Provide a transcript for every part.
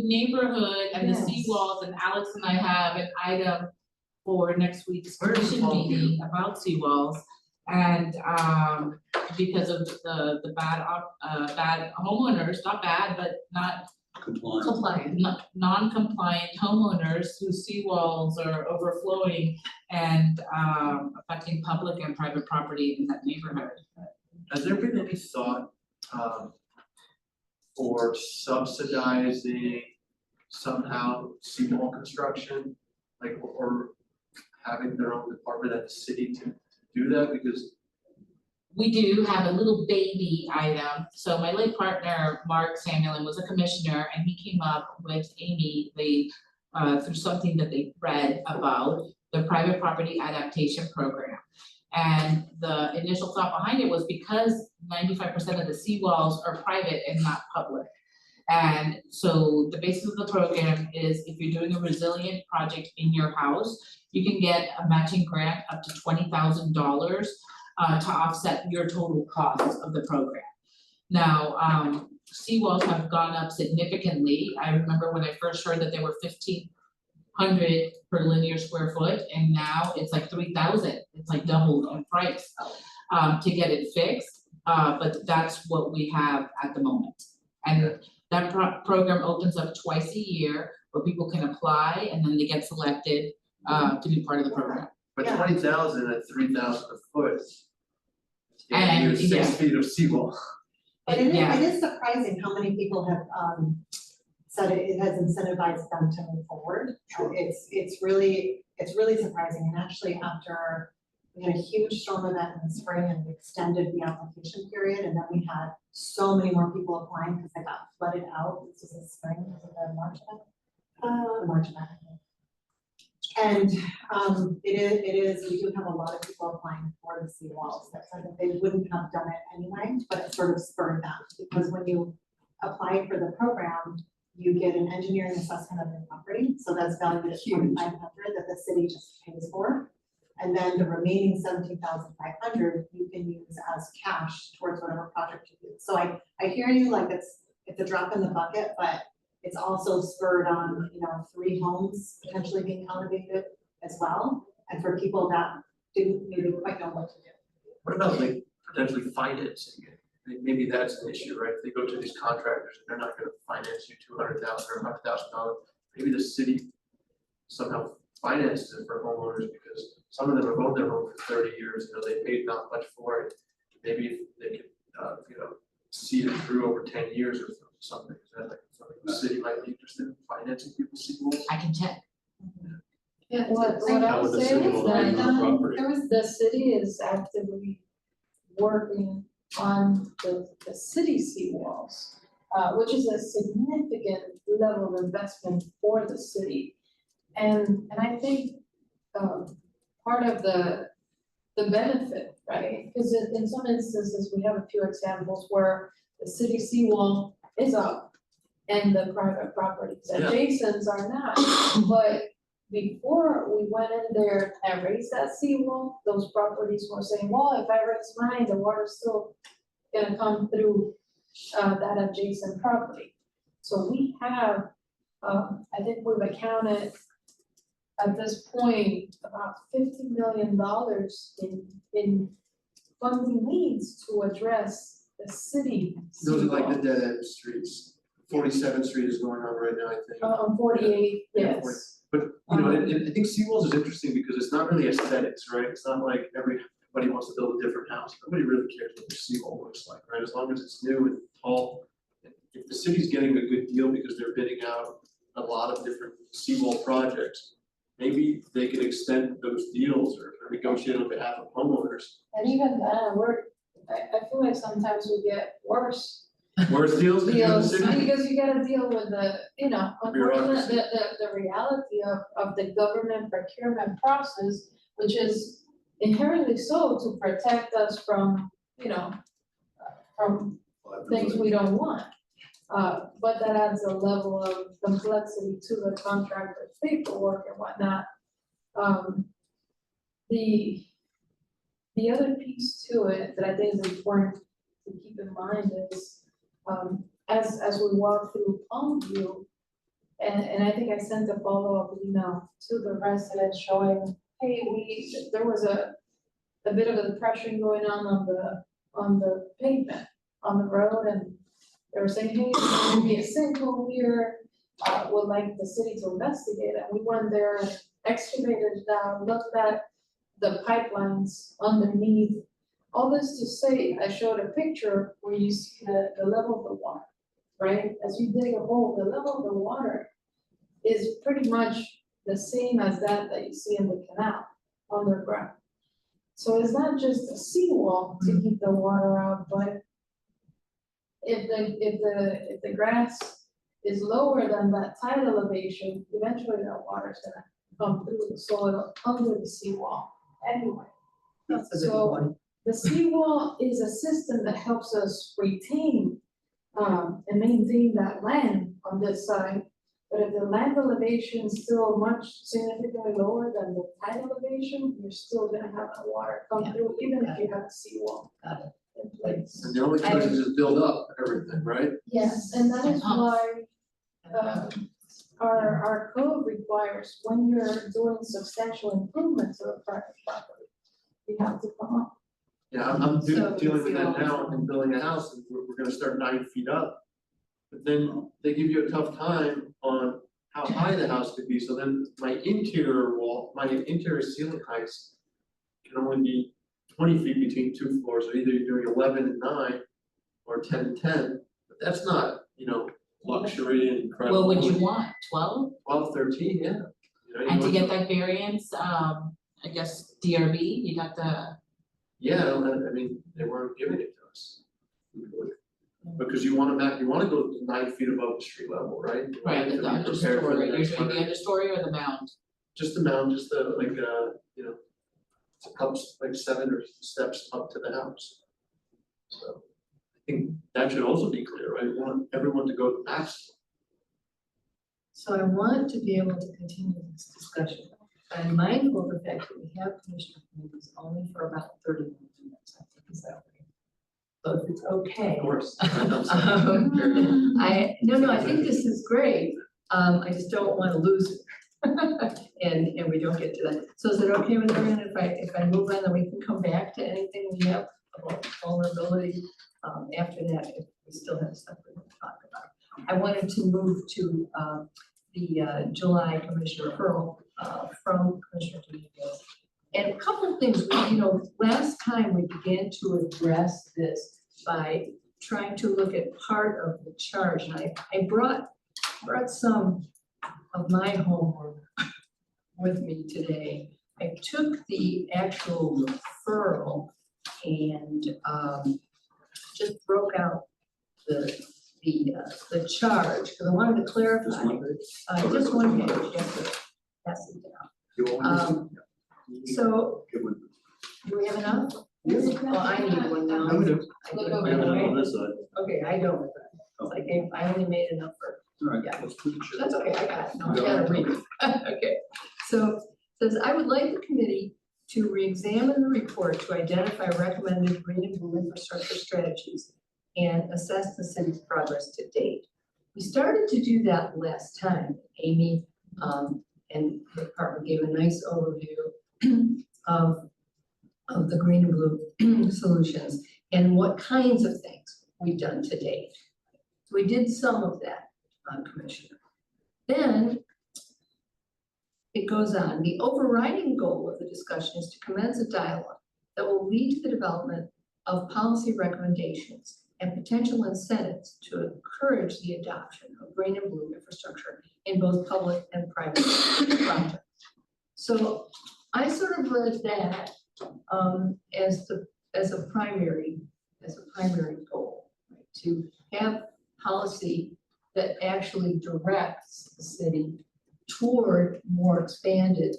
neighborhood and the Yes. seawalls, and Alex and I have an item for next week's commission meeting about seawalls. And because of the bad homeowners, not bad, but not Compliant. non-compliant homeowners whose seawalls are overflowing and affecting public and private property in that neighborhood. Has there been any thought for subsidizing somehow seawall construction, like, or having their own department at the city to do that? Because We do have a little baby item. So my late partner, Mark Samuelin, was a commissioner, and he came up with Amy, through something that they read about the private property adaptation program. And the initial thought behind it was because 95% of the seawalls are private and not public. And so the basis of the program is if you're doing a resilient project in your house, you can get a matching grant up to $20,000 to offset your total cost of the program. Now, seawalls have gone up significantly. I remember when I first heard that they were $1,500 per linear square foot, and now it's like $3,000. It's like doubled in price to get it fixed. But that's what we have at the moment. And that program opens up twice a year where people can apply, and then they get selected to be part of the program. but 20,000 at 3,000 a foot. And, You're 6 feet of seawall. But it Yeah. is surprising how many people have said it has incentivized them to move forward. Sure. It's really surprising, and actually after we had a huge storm event in the spring and we extended the application period, and then we had so many more people applying because they got flooded out. This was in spring, was it the March event? The March event, I think. And it is, we do have a lot of people applying for the seawalls that said that they wouldn't have done it anyway, but it sort of spurred them. Because when you apply for the program, you get an engineering assessment of your property, so that's valued at $2,500 that the city just pays for. And then the remaining $17,500 you can use as cash towards whatever project you do. So I hear you, like it's a drop in the bucket, but it's also spurred on, 3 homes potentially being elevated as well. And for people that didn't maybe quite know what to do. What about like potentially financing it? Maybe that's an issue, right? If they go to these contractors, and they're not gonna finance you $200,000 or $100,000. Maybe the city somehow finances it for homeowners, because some of them have owned their home for 30 years, they paid not much for it. Maybe if they could, see it through over 10 years or something. Is that like something the city might be interested in financing people's seawalls? I can check. Yeah, what I How would would the say city is will that own our property? the city is actively working on the city seawalls, which is a significant level of investment for the city. And I think part of the benefit, right? Because in some instances, we have a few examples where the city seawall is up and the private properties adjacent are not. But before we went in there and raised that seawall, those properties were saying, well, if I raise mine, the water's still gonna come through that adjacent property. So we have, I think we've accounted at this point about $50 million in funding needs to address the city Those are like the seawalls. dead end streets. 47th Street is going on right now, I think. On 48, Yeah, yes. But, and I think seawalls is interesting because it's not really aesthetics, right? It's not like everybody wants to build a different house. Nobody really cares what their seawall looks like, right? As long as it's new and tall. If the city's getting a good deal because they're bidding out a lot of different seawall projects, maybe they could extend those deals or negotiate on behalf of homeowners. And even then, I feel like sometimes we get worse Worse deals than the city? because you gotta deal with the, Bureaucracy. the reality of the government procurement process, which is inherently so to protect us from, from things we don't want. But that adds a level of complexity to the contractor's paperwork and whatnot. The other piece to it that I think is important to keep in mind is, as we walk through Palmview, And I think I sent a follow-up email to the residents showing, hey, there was a bit of a depression going on the pavement, on the road, and they were saying, hey, there's gonna be a sinkhole here, would like the city to investigate it. We went there, excavated it down, looked at the pipelines underneath. All this to say, I showed a picture where you see the level of the water, right? As you dig a hole, the level of the water is pretty much the same as that you see in the canal underground. So it's not just a seawall to keep the water out, but if the grass is lower than that tide elevation, eventually that water is gonna come through the soil under the seawall anyway. That's a good So point. the seawall is a system that helps us retain and maintain that land on this side. But if the land elevation is still much significantly lower than the tide elevation, you're still gonna have the water come through, even if you have a seawall Got it. in place. And the only choice is just build up everything, right? Yes, and that is why our code requires when you're doing substantial improvements to a private property, you have to come up. Yeah, I'm So dealing with it's that the now and building a house, and we're gonna start 9 feet up. But then they give you a tough time on how high the house could be, so then my interior ceiling heights can only be 20 feet between 2 floors, so either you're doing 11 and 9 or 10 and 10, but that's not, luxury and incredible. What would you want, 12? 12, 13, yeah. You And to want get that variance, I guess DRB, you'd have to, Yeah, I mean, they weren't giving it to us. Because you wanna go 9 feet above the street level, right? You want right, it to the be prepared for understory, you're next doing the winter. understory or the mound? Just the mound, just the, up, like 7 or steps up to the house. So, I think that should also be clear, right? We want everyone to go to the max. So I want to be able to continue this discussion. I'm mindful of the fact that we have commissioner meetings only for about 30 minutes, I think, is that right? So if it's okay. Of course. I think this is great, I just don't wanna lose it. And we don't get to that. So is it okay with everyone if I move on, then we can come back to anything we have about vulnerability, after that, if we still have stuff we want to talk about. I wanted to move to, the July commissioner referral, from Commissioner Dominguez. And a couple of things, last time we began to address this by trying to look at part of the charge, and I brought some of my homework with me today. I took the actual referral and just broke out the charge, because I wanted to clarify. Just one page, yes, pass it down. So, do we have enough? Oh, I need one now. No, we do. I do. We have enough on this side. Okay, I don't. I only made enough for, All right, Yeah. let's put the shit. that's okay, I got it. No, I gotta read it. Okay, so, it says, I would like the committee to re-examine the report to identify recommended green and blue infrastructure strategies and assess the city's progress to date. We started to do that last time. Amy, and the department gave a nice overview of the green and blue solutions and what kinds of things we've done to date. So we did some of that, Commissioner. Then it goes on, the overriding goal of the discussion is to commence a dialogue that will lead to the development of policy recommendations and potential incentives to encourage the adoption of green and blue infrastructure in both public and private projects. So I sort of read that as a primary goal, right? To have policy that actually directs the city toward more expanded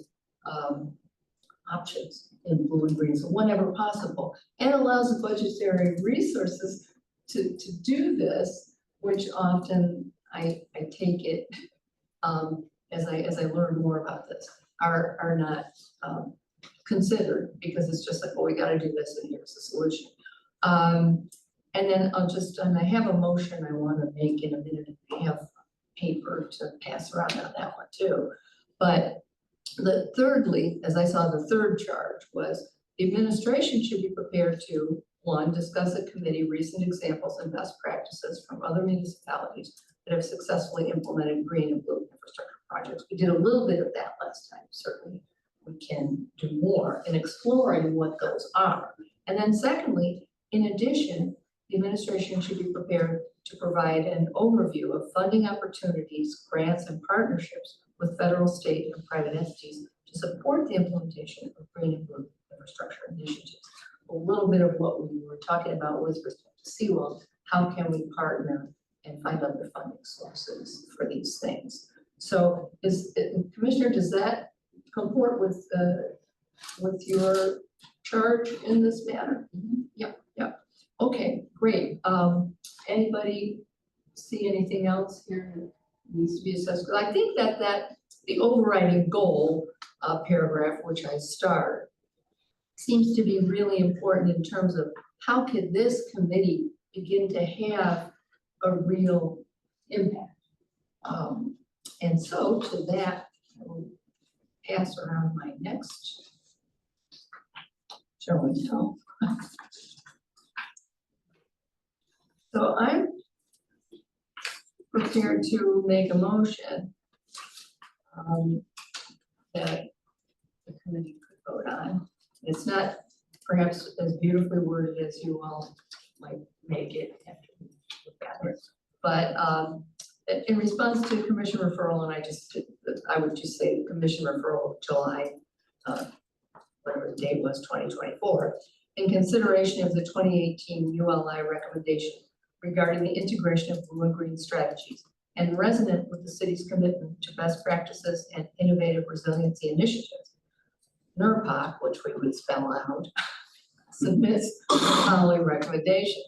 options in blue and green, so whenever possible, and allows the budgetary resources to do this, which often I take it, as I learn more about this, are not considered, because it's just like, well, we gotta do this and here's the solution. And then and I have a motion I wanna make in a minute and a half, paper to pass around on that one too. But thirdly, as I saw, the third charge was the administration should be prepared to, one, discuss a committee recent examples and best practices from other municipalities that have successfully implemented green and blue infrastructure projects. We did a little bit of that last time. Certainly we can do more in exploring what those are. And then secondly, in addition, the administration should be prepared to provide an overview of funding opportunities, grants, and partnerships with federal, state, and private entities to support the implementation of green and blue infrastructure initiatives. A little bit of what we were talking about with respect to seawalls, how can we partner and find other funding sources for these things? So Commissioner, does that comport with your charge in this matter? Yep. Okay, great. Anybody see anything else here that needs to be assessed? I think that the overriding goal paragraph, which I start, seems to be really important in terms of how could this committee begin to have a real impact. And so to that, I will pass around my next show and tell. So I'm prepared to make a motion that the committee could vote on. It's not perhaps as beautifully worded as you all might make it after we look at it. But in response to commission referral, and I would just say commission referral of July, whatever the date was, 2024, in consideration of the 2018 ULI recommendation regarding the integration of blue and green strategies and resonant with the city's commitment to best practices and innovative resiliency initiatives. NERPOC, which we would spell out, submits the following recommendation.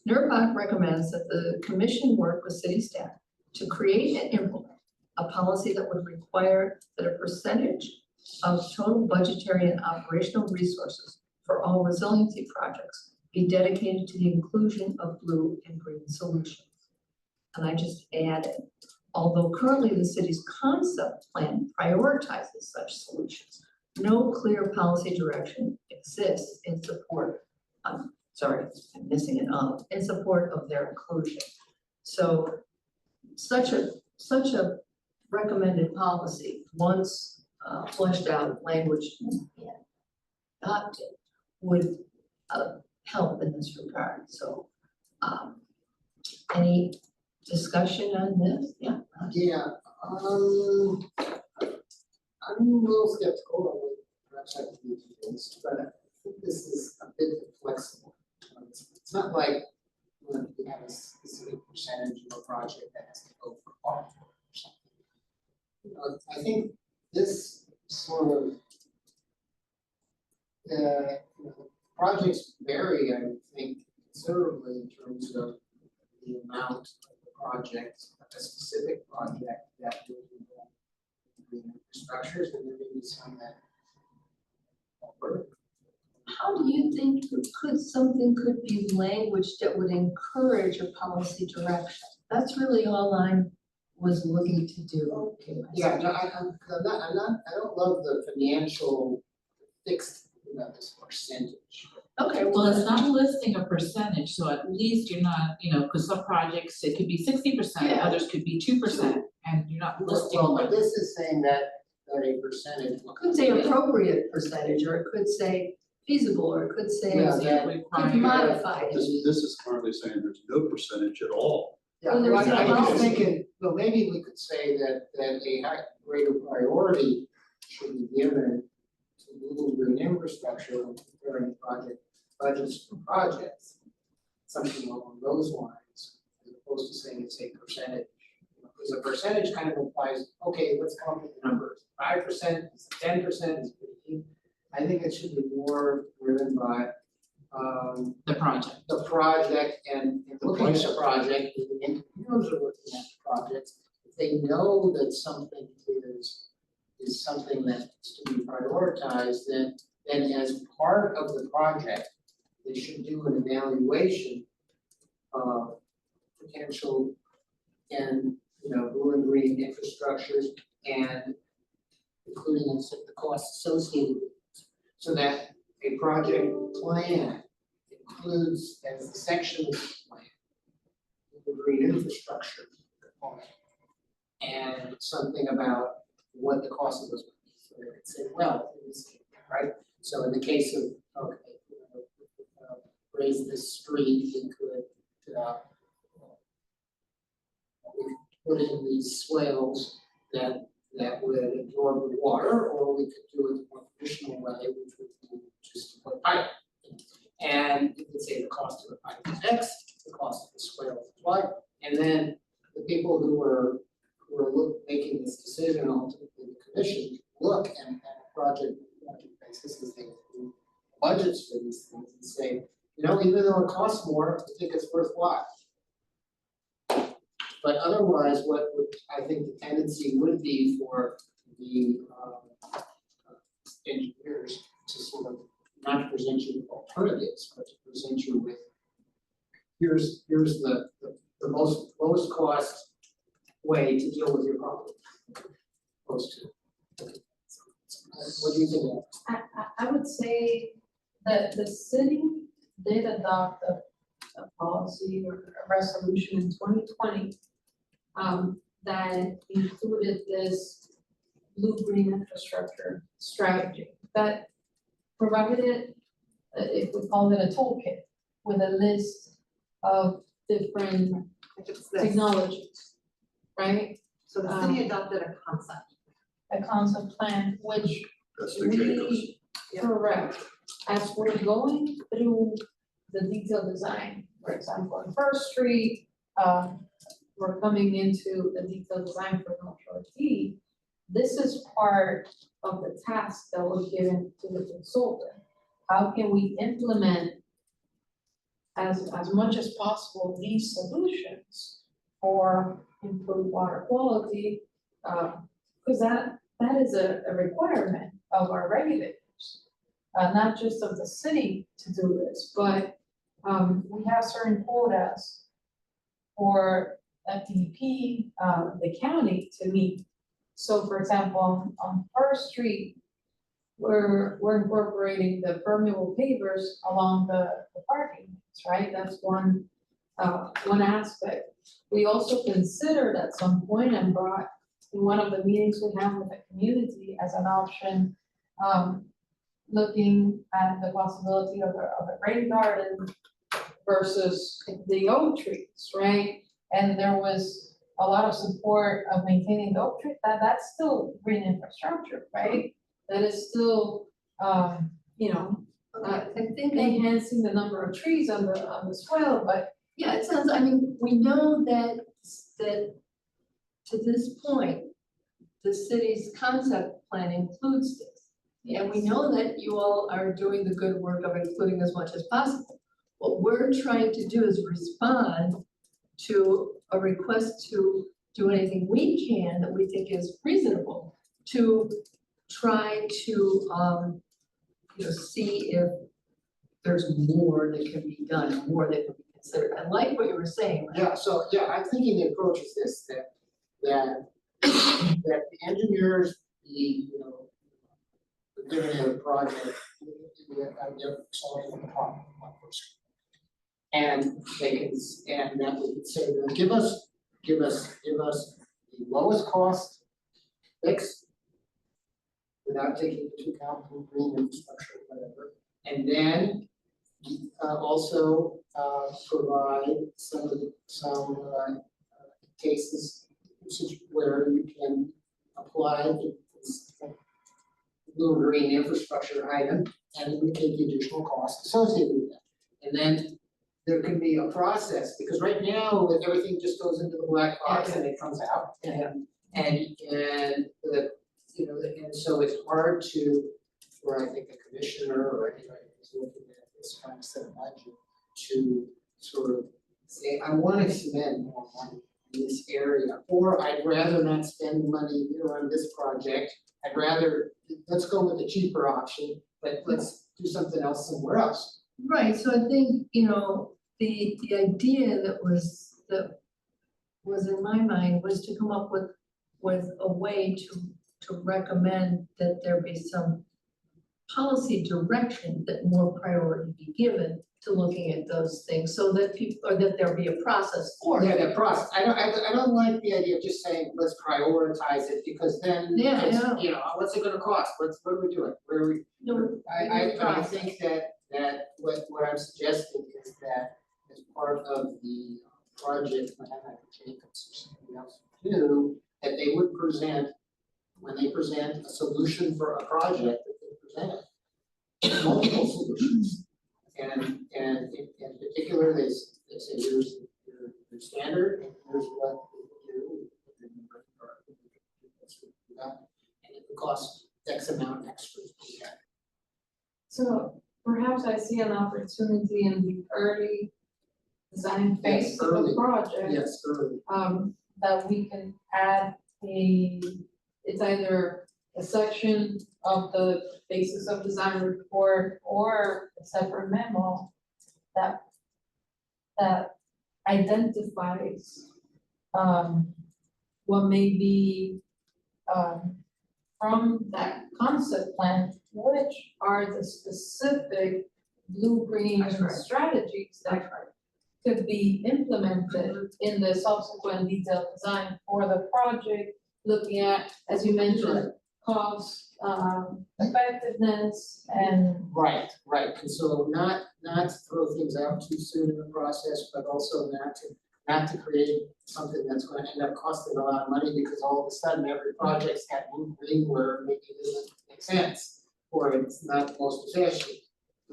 NERPOC recommends that the commission work with city staff to create and implement a policy that would require that a percentage of total budgetary and operational resources for all resiliency projects be dedicated to the inclusion of blue and green solutions. And I just added, although currently the city's concept plan prioritizes such solutions, no clear policy direction exists in support of, sorry, I'm missing an of, in support of their inclusion. So such a recommended policy, once fleshed out, language and adopted, would help in this regard. So any discussion on this? Yeah. Yeah, I'm a little skeptical of what perhaps I can do things, but I think this is a bit flexible. It's not like when we have a specific percentage of a project that has to go for all or something. You know, I think this sort of projects vary, I think, considerably in terms of the amount of the project, a specific project that would involve green infrastructures, and there may be some that won't work. How do you think something could be language that would encourage a policy direction? That's really all I was looking to do. Okay. Yeah, no, I don't love the financial fixed, this percentage. Okay, Well, it's not listing a percentage, so at least you're not, because some projects, it could be 60%, Yeah. others could be 2%, and you're not listing Well, one. but this is saying that a percentage. it could say appropriate percentage, or it could say feasible, or it could say Yeah, could that- Require- modify. This is currently saying there's no percentage at all. Yeah, Well, there's I a was policy. thinking, well, maybe we could say that a high greater priority should be given to blue green infrastructure when preparing budgets for projects. Something along those lines, as opposed to saying it's a percentage. Because a percentage kind of implies, okay, let's come up with the numbers. 5%, 10%, 15%. I think it should be more driven by The project. the project and looking at the project, the engineers are looking at the projects. If they know that something is something that's to be prioritized, then as part of the project, they should do an evaluation of potential and blue and green infrastructures and including the costs associated with it. So that a project plan includes as a section of the plan, the green infrastructure component, and something about what the cost of those would be. So they could say, well, in this case, right? So in the case of, okay, raise this street, we could put in these swales that would absorb the water, or we could do it the more traditional way, which would be just put pipe. And you could say the cost of the pipe is X, the cost of the swale is Y, and then the people who were making this decision, ultimately the commission, look at a project basis as they do budgets for these things and say, even though it costs more, I think it's worthwhile. But otherwise, what would, I think the tendency would be for the engineers to sort of not present you with alternatives, but to present you with, here's the lowest cost way to deal with your problem. Opposed to. What do you think of that? I would say that the city did adopt a policy or a resolution in 2020 that included this blue-green infrastructure strategy that provided, if we call it a toolkit, with a list of different technologies, right? So the city adopted a concept. A concept plan, which That's the Jacobs. correct, as we're going through the detailed design, for example, on First Street, we're coming into the detailed design for North Shore T. This is part of the task that was given to the consultant. How can we implement as much as possible these solutions for improved water quality? Because that is a requirement of our regulators, not just of the city to do this, but we have certain quotas for FDP, the county to meet. So for example, on First Street, we're incorporating the permeable pavers along the parking lots, right? That's one aspect. We also considered at some point and brought in one of the meetings we have with the community as an option, looking at the possibility of a rain garden versus the oak trees, right? And there was a lot of support of maintaining the oak tree. That's still green infrastructure, right? That is still, I think enhancing the number of trees on the swale, but yeah, it sounds, we know that to this point, the city's concept plan includes this. And we know that you all are doing the good work of including as much as possible. What we're trying to do is respond to a request to do anything we can that we think is reasonable to try to, see if there's more that can be done, more that can be considered. I like what you were saying. Yeah, so, I'm thinking the approach is this, that the engineers, given a project, the idea of solving the problem on First. And they can, and that we could say, well, give us the lowest cost fix without taking into account green infrastructure, whatever. And then also provide some cases where you can apply this blue and green infrastructure item and indicate the additional cost associated with that. And then there can be a process, because right now everything just goes into the black box and it comes out. And so it's hard for I think the commissioner or anybody who's looking at this kind of set of budget to sort of say, I want to spend more money in this area, or I'd rather not spend money on this project. I'd rather, let's go with the cheaper option, but let's do something else somewhere else. Right, so I think, the idea that was in my mind was to come up with a way to recommend that there be some policy direction that more priority be given to looking at those things, so that people, or that there be a process for Yeah, it. the process, I don't like the idea of just saying, let's prioritize it, because then Yeah, I it's, know. you know, what's it gonna cost, what are we doing, where are we? No, I process. think that what I'm suggesting is that as part of the project, when I Jacobs or somebody else do, that they would present, when they present a solution for a project, that they present multiple solutions. And in particular, they say, here's your standard, and here's what we do. And it would cost X amount extra. So perhaps I see an opportunity in the early design phase Yes, of early. a project. Yes, early. That we can add it's either a section of the basis of design report or a separate memo that identifies, what may be, from that concept plan, which are the specific blue-green That's right. strategies that could be implemented in the subsequent detailed design for the project, looking at, as you mentioned, cost, effectiveness, and Right, and so not to throw things out too soon in the process, but also not to create something that's gonna end up costing a lot of money, because all of a sudden every project's got blue green where maybe it doesn't make sense, or it's not the most efficient,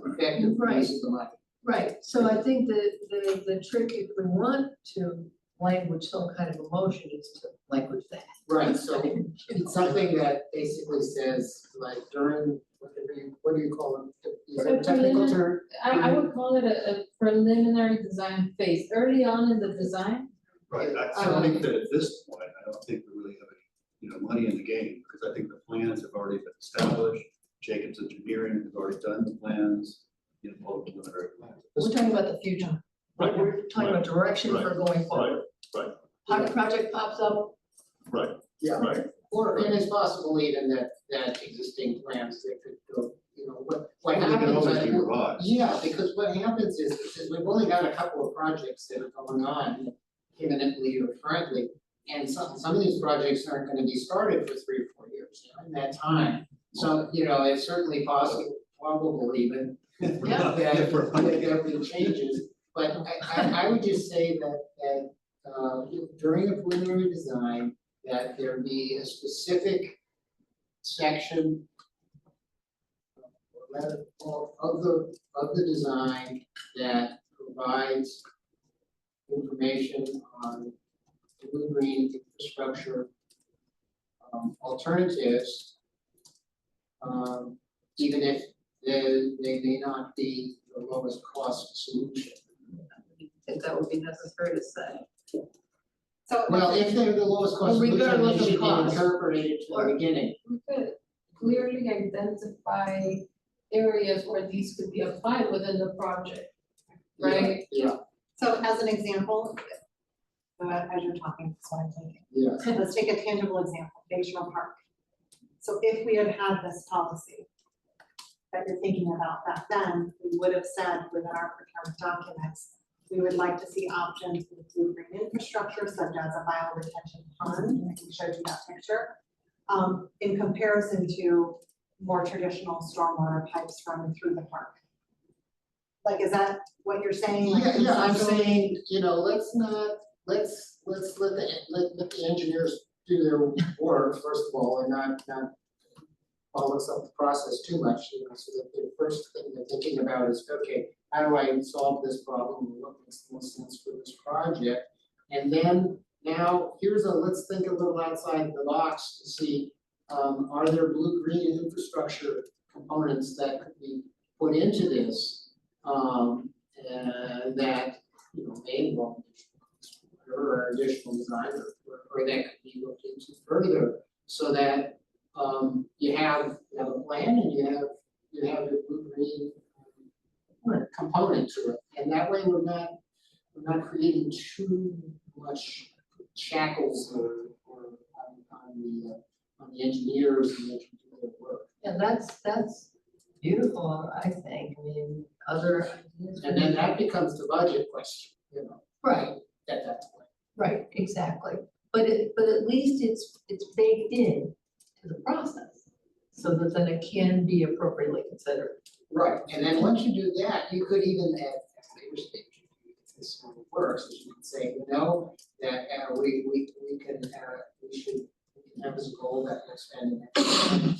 effective use of the money. Right, so I think the trick, if we want to language some kind of emotion, is to language that. Right, so it's something that basically says, like during, what do you call it? Is it a technical term? I would call it a preliminary design phase, early on in the design. Right, I think that at this point, I don't think we really have any, money in the game, because I think the plans have already been established. Jacobs Engineering has already done the plans, all the preliminary plans. We're talking about the future. Right, We're talking about direction for going forward. right. How the project pops up, Yeah. Right. Or, and it's possible even that existing plans, they could go, what And it can happens. always be revised. Yeah, because what happens is we've only got a couple of projects that are going on imminently or currently. And some of these projects aren't gonna be started for 3 or 4 years, in that time. So, it's certainly possible, probable even, Yeah. that everything changes. But I would just say that during a preliminary design, that there be a specific section of the design that provides information on blue-green infrastructure alternatives, even if they may not be the lowest cost solution. I think that would be necessary to say. So. Well, if they're the lowest cost solution, Regardless they of should be cost. incorporated to the beginning. We could clearly identify areas where these could be applied within the project, right? Yeah, So as an example, as you're talking, that's what I'm thinking. yeah. Let's take a tangible example, Bayshore Park. So if we had had this policy that you're thinking about back then, we would have said within our procurement documents, we would like to see options with blue-green infrastructure such as a bioretention pond, I can show you that picture, in comparison to more traditional stormwater pipes running through the park. Like, is that what you're saying? Like, Yeah, I'm conceptually? saying, let's let the engineers do their work, first of all, and not follow us up the process too much, so that the first thing they're thinking about is, okay, how do I solve this problem, and what makes the most sense for this project? And then, now, let's think a little outside the box to see, are there blue-green infrastructure components that could be put into this, that, may involve or additional design, or that could be looked into further, so that you have a plan and you have a blue-green component to it, and that way we're not creating too much shackles on the engineers and they can do their work. Yeah, that's beautiful, I think, I mean, other ideas. And then that becomes the budget question, you know, Right, at that point. right, exactly, but at least it's baked in to the process, so that then it can be appropriately considered. Right, and then once you do that, you could even at a later stage, if this sort of works, is you can say, you know, that we can have as a goal that we'll spend an extra 10%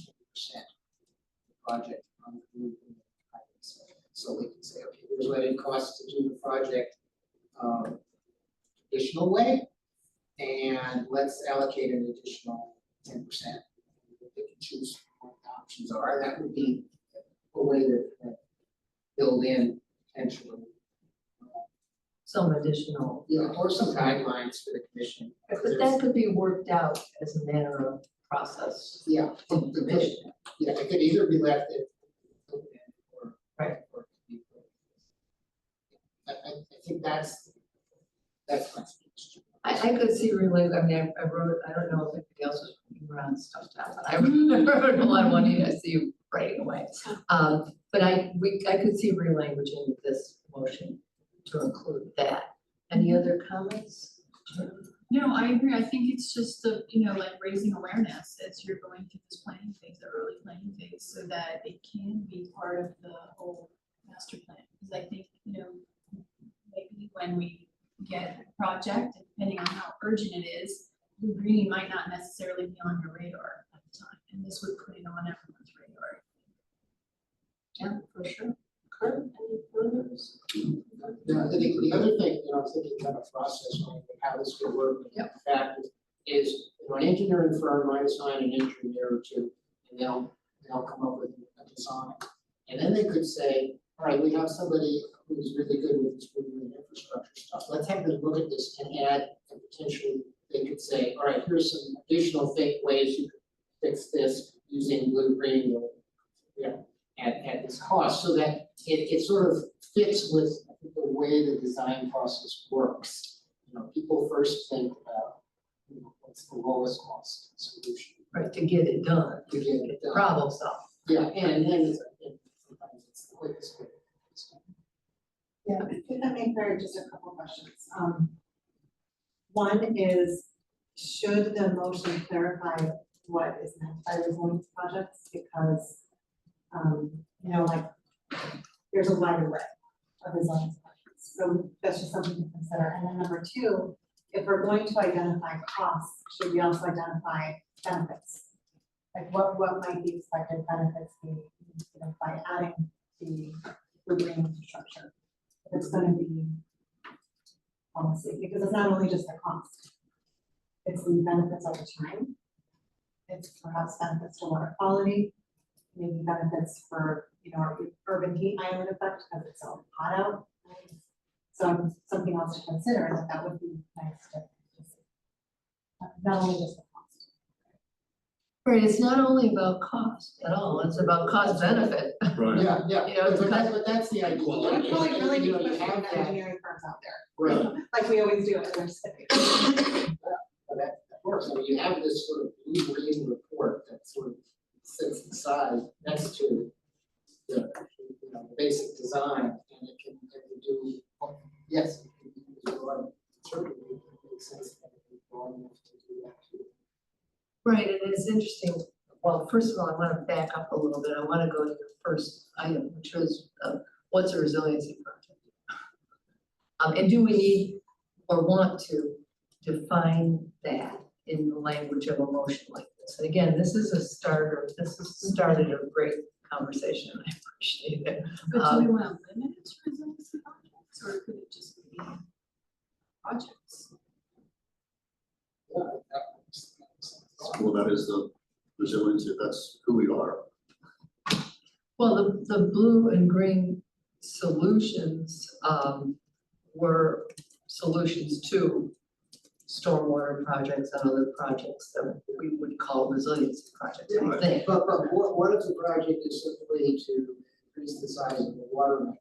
project on the roof and the highways. So we can say, okay, here's what it costs to do the project traditional way, and let's allocate an additional 10%. They can choose what the options are, and that would be a way to build in potentially, Some additional, or some guidelines for the commission. but that could be worked out as a matter of process. Yeah, From the commission. yeah, it could either be left at open or. Right. Or it could be. I think that's my suggestion. I could see really, I mean, I wrote, I don't know if anybody else was writing stuff down, but I wrote a lot of money, I see you writing away. But I could see relanguaging this motion to include that. Any other comments? No, I agree. I think it's just the, like raising awareness as you're going through this planning phase, the early planning phase, so that it can be part of the whole master plan. Because I think, maybe when we get a project, and depending on how urgent it is, blue green might not necessarily be on your radar at the time, and this would put it on everyone's radar. Yeah, for sure. Kurt, any furthers? Yeah, the other thing, I'm thinking kind of process on how this could work. Yep. The fact is, an engineering firm might assign an engineer or two, and they'll come up with a design. And then they could say, all right, we have somebody who's really good with this moving infrastructure stuff. Let's have them look at this and add, and potentially they could say, all right, here's some additional ways you could fix this using blue, green, or, at this cost, so that it sort of fits with the way the design process works. People first think about, what's the lowest cost solution Right, to get it done, to get it done. problem solved. Yeah, and sometimes it's the quickest way. Yeah, if I may, Claire, just a couple questions. One is, should the motion clarify what is meant by resilience projects? Because, like, there's a wide array of resilience projects. So that's just something to consider. And then number two, if we're going to identify costs, should we also identify benefits? Like what might the expected benefits be, by adding the green infrastructure? If it's gonna be policy, because it's not only just the cost. It's the benefits over time. It's perhaps benefits to water quality, maybe benefits for, our urban heat island effect because it's so hot out. So something else to consider, that would be nice to see. Not only just the cost. Right, it's not only about cost at all, it's about cost benefit. Right. Yeah, but that's the idea. We're really, really You pushing have that, engineering firms out there, right, like we always do at their city. but that works. I mean, you have this sort of blue green report that sort of sits aside next to the basic design, and it can do, yes, it can do a lot of, certainly it makes sense that it can go enough to do that too. Right, and it's interesting, well, first of all, I want to back up a little bit, I want to go to the first item, which was, what's a resiliency project? And do we need or want to define that in the language of a motion like this? And again, this is a starter, this has started a great conversation, I appreciate it. But do we want to limit it to resiliency projects, or could it just be projects? Yeah, that makes sense. Well, that is the resiliency, that's who we are. Well, the blue and green solutions were solutions to stormwater projects and other projects that we would call resiliency projects, I think. But what if the project is simply to increase the size of the water main,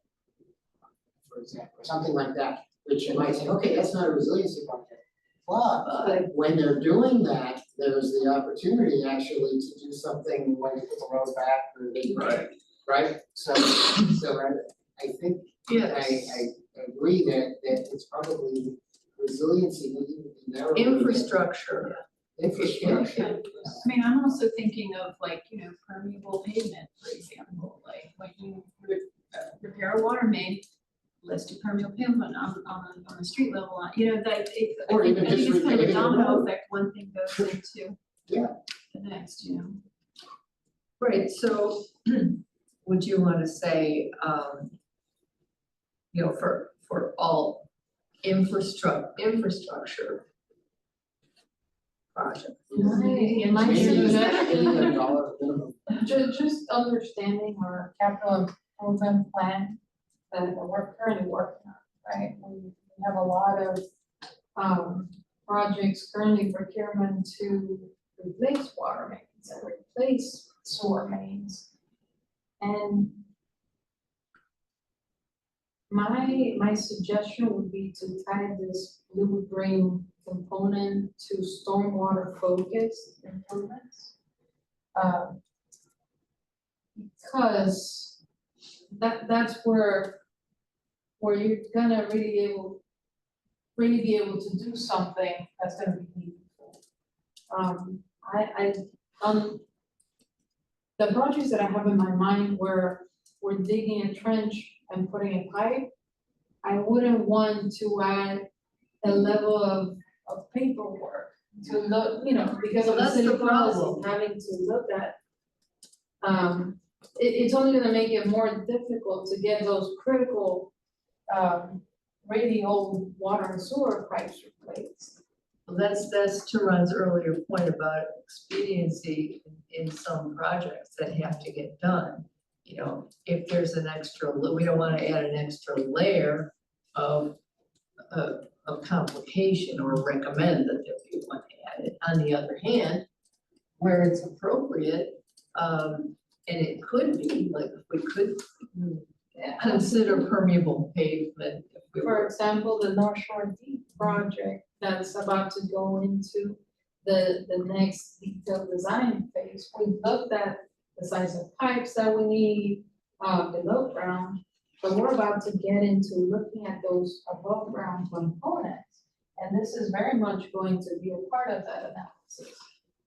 for example, or something like that, which you might say, okay, that's not a resiliency project. But when they're doing that, there's the opportunity actually to do something when you put the road back or they. Right. Right, so I think, Yes. I agree that it's probably resiliency, needing to be narrowed. Infrastructure. Infrastructure. I mean, I'm also thinking of like, permeable pavement, for example, like when you repair a water main, let's do permeable pavement on the street level, that it, Or I think even just it's kind of a repaving the domino road. effect, one thing goes into Yeah. the next, Right, so would you want to say, for all infrastructure projects? My Maybe suggestion, a dollar minimum. just understanding our capital improvement plan that we're currently working on, right? We have a lot of projects currently procurement to replace water mains and replace sewer mains. And my suggestion would be to tie this blue green component to stormwater focused improvements. Because that's where you're gonna really be able to do something that's gonna be meaningful. The projects that I have in my mind where we're digging a trench and putting a pipe, I wouldn't want to add a level of paperwork to look, because of the That's city the policy, problem. having to look at. It's only gonna make it more difficult to get those critical, really old water and sewer pipes replaced. Well, that's to Ron's earlier point about expediency in some projects that have to get done. If there's an extra, we don't want to add an extra layer of complication or recommend that there be one added. On the other hand, where it's appropriate, and it could be, like, if we could consider permeable pavement. If we For were, example, the North Shore Deep project that's about to go into the next detailed design phase. We looked at the size of pipes that we need, below ground, but we're about to get into looking at those above ground components. And this is very much going to be a part of that analysis.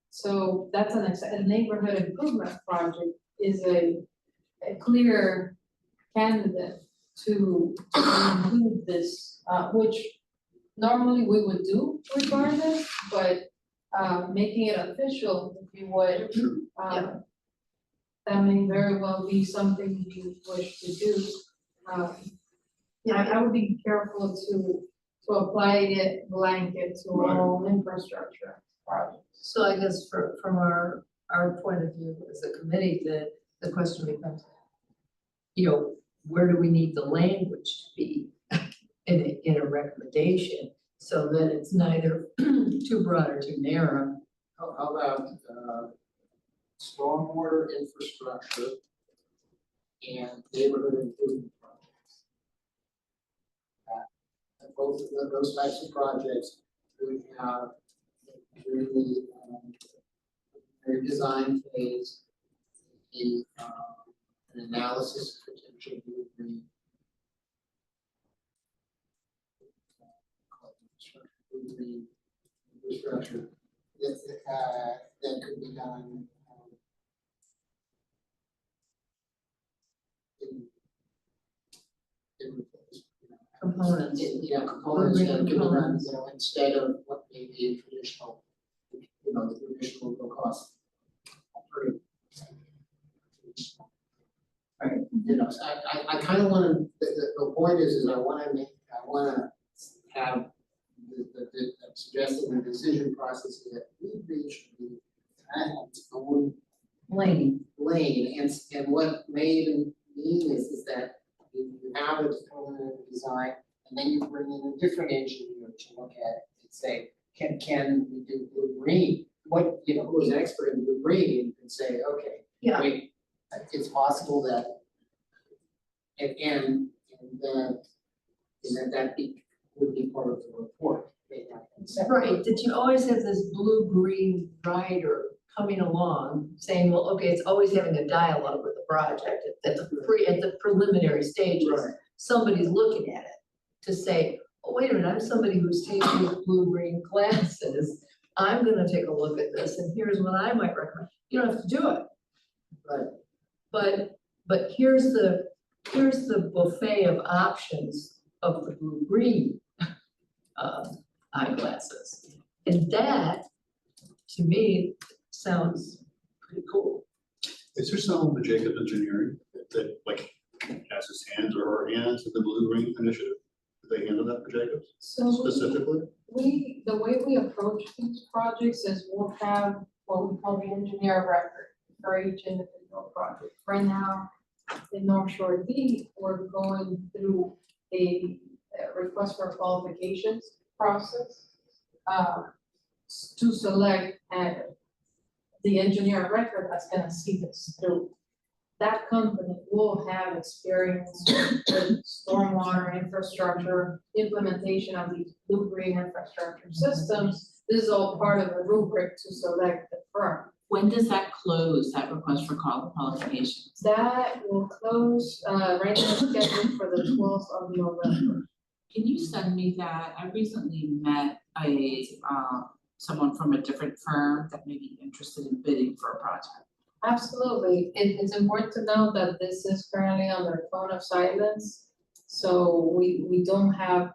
So that's a neighborhood improvement project is a clear candidate to include this, which normally we would do regardless, but making it official, if you would, that may very well be something you wish to do. I would be careful to apply it blanket to all infrastructure projects. so I guess from our point of view as a committee, the question becomes, where do we need the language to be in a recommendation so that it's neither too broad or too narrow? How about, stormwater infrastructure and neighborhood improvement projects? Both of those types of projects, we have really, very design phase, an analysis of potential movement. Infrastructure that could be done. In Components. components that can be done, instead of what may be a traditional, the traditional low cost. Right. So I kind of want to, the point is I want to have I'm suggesting the decision process that we reach the its own Lane. lane, and what may even mean is that you have a determinate design, and then you bring in a different engineer to look at it and say, can we do blue green? What, who is an expert in blue green and say, okay, Yeah. wait, it's possible that, and that would be part of the report. Right, that you always have this blue-green rider coming along saying, well, okay, it's always having a dialogue with the project at the preliminary stages. Right. Somebody's looking at it to say, oh, wait a minute, I'm somebody who's taking these blue-green glasses. I'm gonna take a look at this and here's what I might recommend. You don't have to do it. Right. But here's the buffet of options of the blue-green eyeglasses. And that, to me, sounds pretty cool. Is there someone with Jacobs Engineering that like has his hands or her hands in the Blue Green Initiative? Do they handle that for Jacobs So specifically? the way we approach these projects is we'll have what we call the engineer of record for each individual project. Right now, in North Shore D, we're going through a request for qualifications process to select the engineer of record that's gonna see this through. That company will have experience with stormwater infrastructure, implementation of these blue-green infrastructure systems. This is all part of the rubric to select the firm. When does that close, that request for qualifications? That will close, right now scheduled for the 12th of November. Can you send me that? I recently met someone from a different firm that may be interested in bidding for a project. Absolutely. It's important to know that this is currently under cone of silence. So we don't have,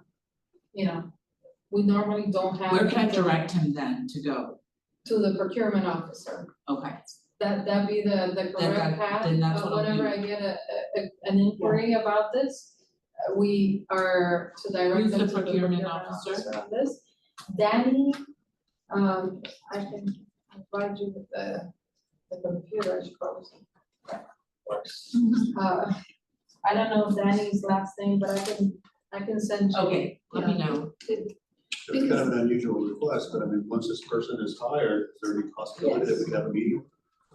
we normally don't have. Where can I direct him then to go? To the procurement officer. Okay, That'd be the correct path. then that's what I'll Whenever do. I get an inquiry about this, we are to direct Who's them the to the procurement officer? on this. Danny, I can provide you with the computer, I suppose. I don't know Danny's last name, but I can send you. Okay, let me know. It's kind of an unusual request, but I mean, once this person is hired, is there any possibility that we could have a meeting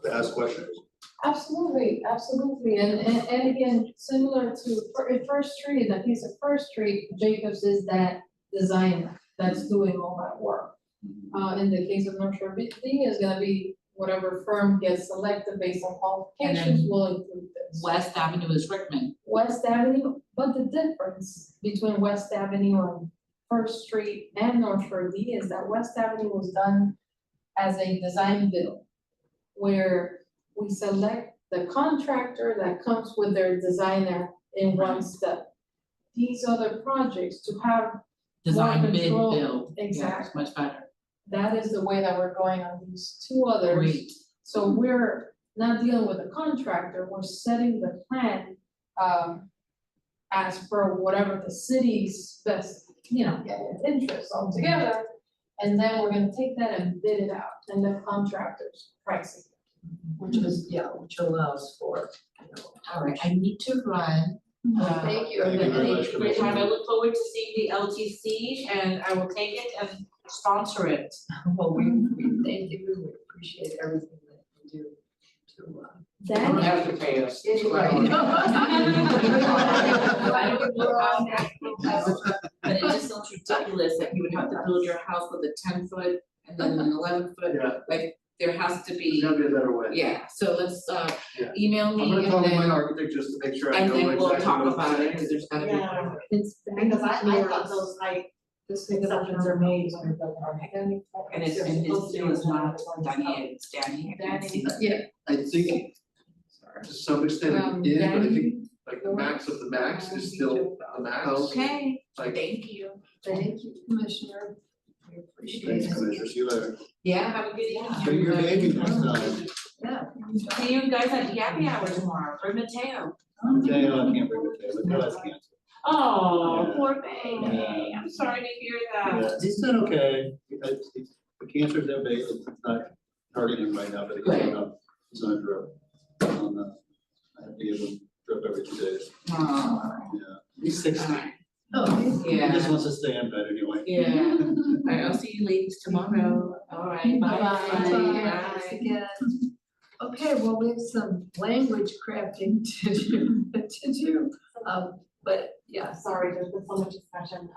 to ask questions? Absolutely, and again, similar to First Street, that piece of First Street, Jacobs is that designer that's doing all that work. In the case of North Shore D is gonna be whatever firm gets selected based on qualifications will include this. West Avenue is Rickman. West Avenue, but the difference between West Avenue and First Street and North Shore D is that West Avenue was done as a design build, where we select the contractor that comes with their designer in one step. These other projects to have Design, more bid, control. build. Yeah, it's Exactly. much better. That is the way that we're going on these two others. Great. So we're not dealing with a contractor, we're setting the plan, as per whatever the city's best, interest altogether. And then we're gonna take that and bid it out, and the contractors pricing. Which allows for, All right, I need to run. Thank you. Thank you very much, Great time. I Commissioner. look forward to seeing the LTC and I will take it and sponsor it. Well, we thank you, we appreciate everything that you do to, You don't have to pay us. It's right. I don't know how that, but it just sounds ridiculous that you would have to build your house with a 10-foot and then an 11-foot, Yeah, like, there has to there's be, gotta be a better way. yeah, so let's, Yeah. email I'm me gonna and call my then, architect just to make sure I know exactly we'll talk what about it, I'm cause there's gotta be. Yeah. it's. Because I thought those exceptions are made when And his name is not Danny, it's Danny, I can't see. Yeah. I think to some extent it is, but I think like the max of the max is still the max. Okay, Like, thank you. Thank you, Commissioner. We appreciate Thanks, it. Commissioner, see you later. Yeah, have a good evening. Bring your everybody. baby next time. Yeah. See you guys at the happy hour tomorrow for Mateo. Mateo, I can't bring Mateo, Mateo has cancer. Oh, Yeah. poor baby, Yeah. I'm sorry to hear that. Yeah, he's done okay. The cancer's there, but it's not hurting him right now, but he's on a drip. I have to give him drip every 2 days. Oh, Yeah, he's 60. Oh, He yeah, just wants to stay in bed anyway. yeah. All right, I'll see you ladies tomorrow. All right, bye. Thanks again. Okay, well, we have some language crafting to do, but yeah. Sorry, there's been so much discussion.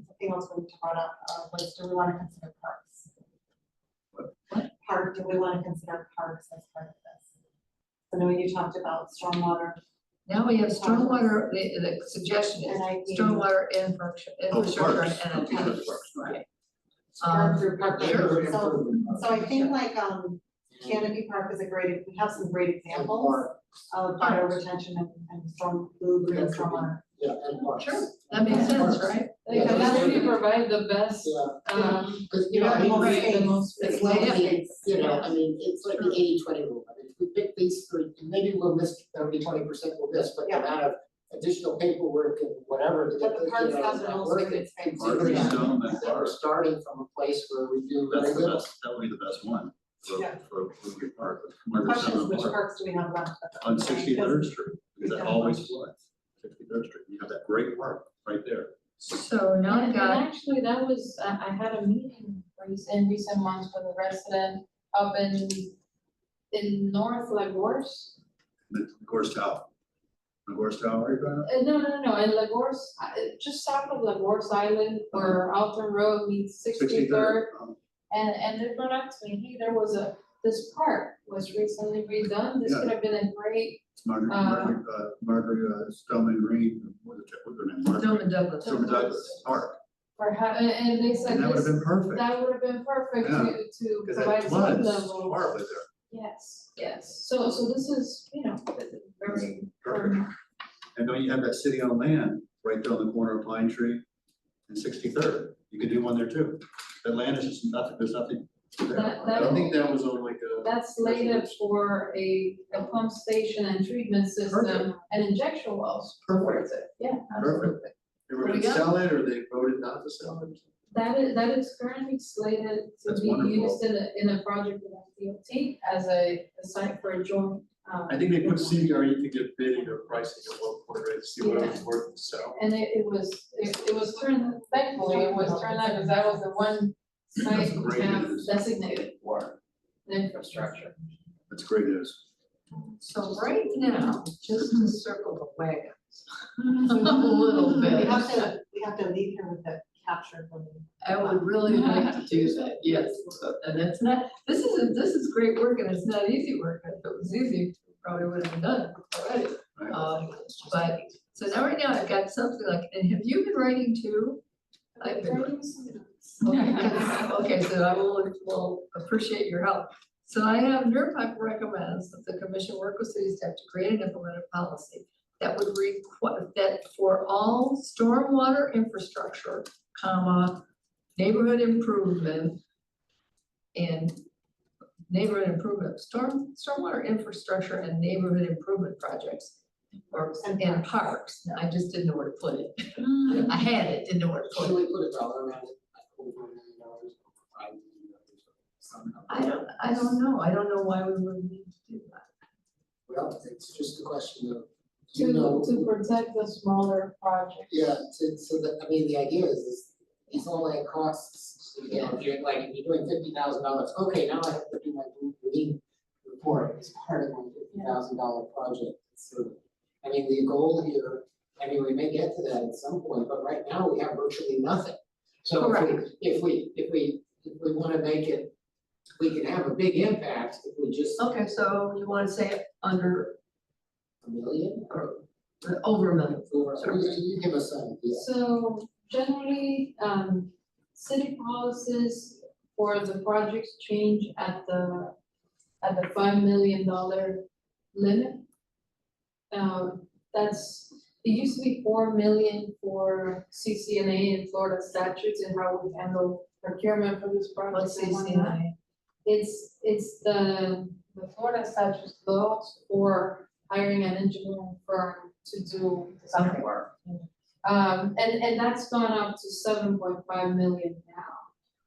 something else we brought up, was do we wanna consider parks? Do we wanna consider parks as part of this? So then when you talked about stormwater Now we have stormwater, the suggestion is and I. stormwater infrastructure parks. and a Okay, park. that's parks. Right. Park through park. Neighborhood So, improvement. so I think like, Canopy Park is a great, we have some great examples Park, of water retention and storm, blue, green stormwater. yeah, and parks. Sure, that makes sense, right? Yeah, Because that's that's what- you provide the best, Yeah, because, you know, I the mean, most we- space. the most it's space. like, Yeah. you know, I mean, it's like the 80-20 rule. I mean, if we pick these three, and maybe we'll miss 30-20% will miss, but the Yeah. amount of additional paperwork and whatever to get But the, the parks you know, has the not most working. great space. Parks Yeah. is still in that That we're park. starting from a place where we do very That's the little. best, that would be the best one Yeah. for Blue Park. The question is, which parks do we have left? On 63rd Street, because We've that got a always bunch. floods, 63rd Street, you have that great park right there. So now I've And got, actually, that was, I had a meeting in recent months with a resident up in North Lagos. The Gorse Tower. The Gorse Tower, right there? No, in Lagos, just south of Lagos Island, where Alton Road meets 63rd. And they brought up to me, hey, there was this park was recently redone, this Yeah. could have been a great, Margaret Spellman Green, what's her name? Stillman Douglas. Stillman Douglas Park, and they said and that would have this, been perfect, that would have been perfect Yeah. to because provide that some floods level. horribly there. Yes, so this is, very. Perfect. And then you have that city on land, right there on the corner of Pine Tree and 63rd, you could do one there too. That land is just nothing, there's nothing there. I don't think that was on like a. That's slated for a pump station and treatment system Perfect. and injection wells towards it, yeah, absolutely. They were There we gonna go. sell it, or they voted not to sell it? That is currently slated to That's be wonderful. used in a project with DOT as a site for a joint. I think they put CBRE to get bidding or pricing at one point, right, to see what it was worth to sell. And it was turned, thankfully, it was turned out, because that was the one site That's we great have news. designated for the infrastructure. That's great news. So right now, just to circle the wagons a little bit. We have to leave here with the capture for me. I would really like to do that, yes, and it's not, this is great work and it's not easy work, if it was easy, we probably would have been done already. Right? But, so now right now I've got something like, and have you been writing too? I've been writing. Okay, so I will appreciate your help. So I have, NERPAC recommends that the commission work with city staff to create and implement a policy that would require, that for all stormwater infrastructure, neighborhood improvement and stormwater infrastructure and neighborhood improvement projects or and parks. Now, I just didn't know where to put it. I had it, didn't know where to put Should it. we put a dollar around it, like over $1 million, or $5 million, somehow? I don't know. I don't know why we would need to do that. Well, it's just a question of, you know. To protect the smaller projects. Yeah, so that, I mean, the idea is these all add costs, you know, if you're like, if you're doing $50,000, okay, now I have to do my green report as part of my $50,000 project. So, I mean, the goal here, I mean, we may get to that at some point, but right now we have virtually nothing. So if we wanna make it, we can have a big impact if we just Okay, so you want to say under, $1 million or over $1 million? over, you give us some, yeah. So generally, city policies for the projects change at the $5 million limit. It used to be 4 million for CCNA and Florida statutes and how we handle procurement for this project. What's and whatnot. CCNA? It's the Florida statutes laws for hiring an engineering firm to do design work. And that's gone up to 7.5 million now.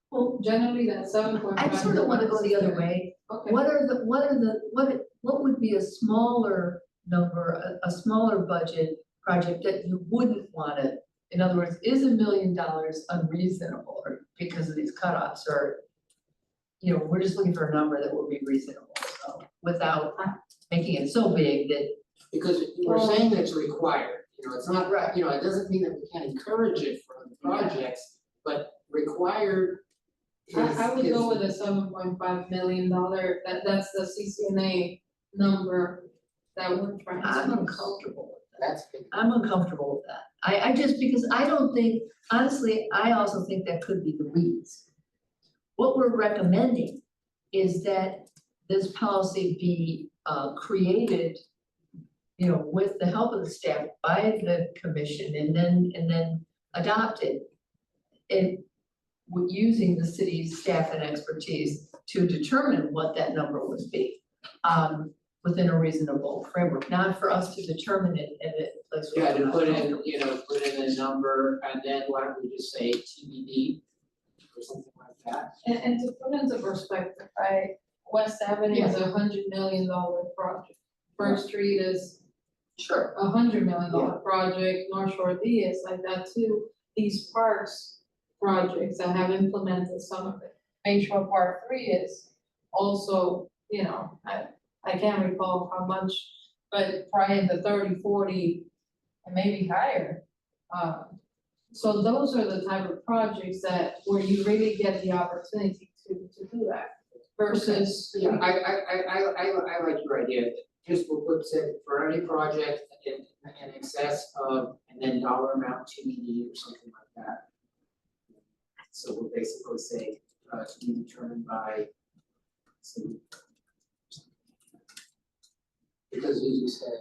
Well, generally that 7.5. I sort of want to go the other way. Okay. What would be a smaller number, a smaller budget project that you wouldn't want to, in other words, is $1 million unreasonable or because of these cutoffs, or, you know, we're just looking for a number that would be reasonable, so, without making it so big that, Because we're saying it's required, You know, it's not, Right. you know, it doesn't mean that we can't encourage it for other projects, but required I would go is- with a $7.5 million, that's the CCNA number that we're trying to. I'm uncomfortable with that. That's big. I'm uncomfortable with that. I just, because I don't think, honestly, I also think that could be the weeds. What we're recommending is that this policy be created, you know, with the help of the staff by the commission and then adopted. And using the city's staff and expertise to determine what that number would be. Within a reasonable framework, not for us to determine it at a place. where Yeah, we're to not put in, comfortable. you know, put in a number and then why don't we just say TBD or something like that? And to put into perspective, right, West Avenue is $100 million project. First Street is Sure. $100 million project, North Shore D is like that too. These parks projects that have implemented some of it. Bayshore Park 3 is also, you know, I can't recall how much, but probably in the 30, 40, and maybe higher. So those are the type of projects that, where you really get the opportunity to do that versus. Yeah, I like your idea, just we'll put it for any project in excess of, and then dollar amount TBD or something like that. So we'll basically say, to be determined by, some. Because as you said.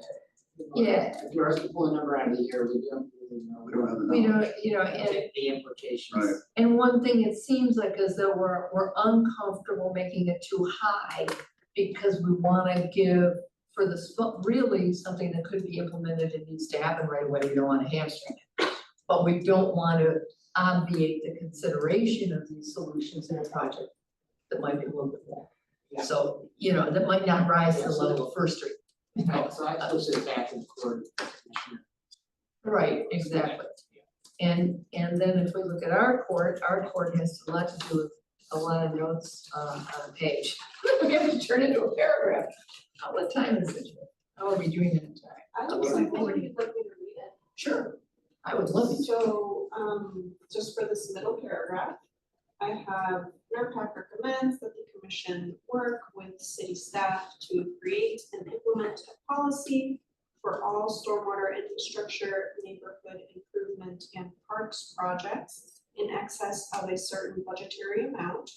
Yeah. If you're asking to pull a number out of the air, we don't really know. We don't have the We knowledge. don't, you know, and The implications. Right. And one thing, it seems like as though we're uncomfortable making it too high because we wanna give for the, really something that could be implemented and needs to happen right away, we don't wanna hamstring it. But we don't want to obviate the consideration of these solutions in a project that might be a little bit more. Yeah. So, you know, that might not rise to the level of First Street. Right, so I push it back to the court commissioner. Right, exactly. And then if we look at our court has a lot to do with a lot of notes on a page. We have to turn into a paragraph. What time is it? How are we doing that time? I was like, maybe you'd like me to read it. Sure, I would love it. So, just for this middle paragraph, I have NERPAC recommends that the commission work with city staff to create and implement a policy for all stormwater infrastructure, neighborhood improvement and parks projects in excess of a certain budgetary amount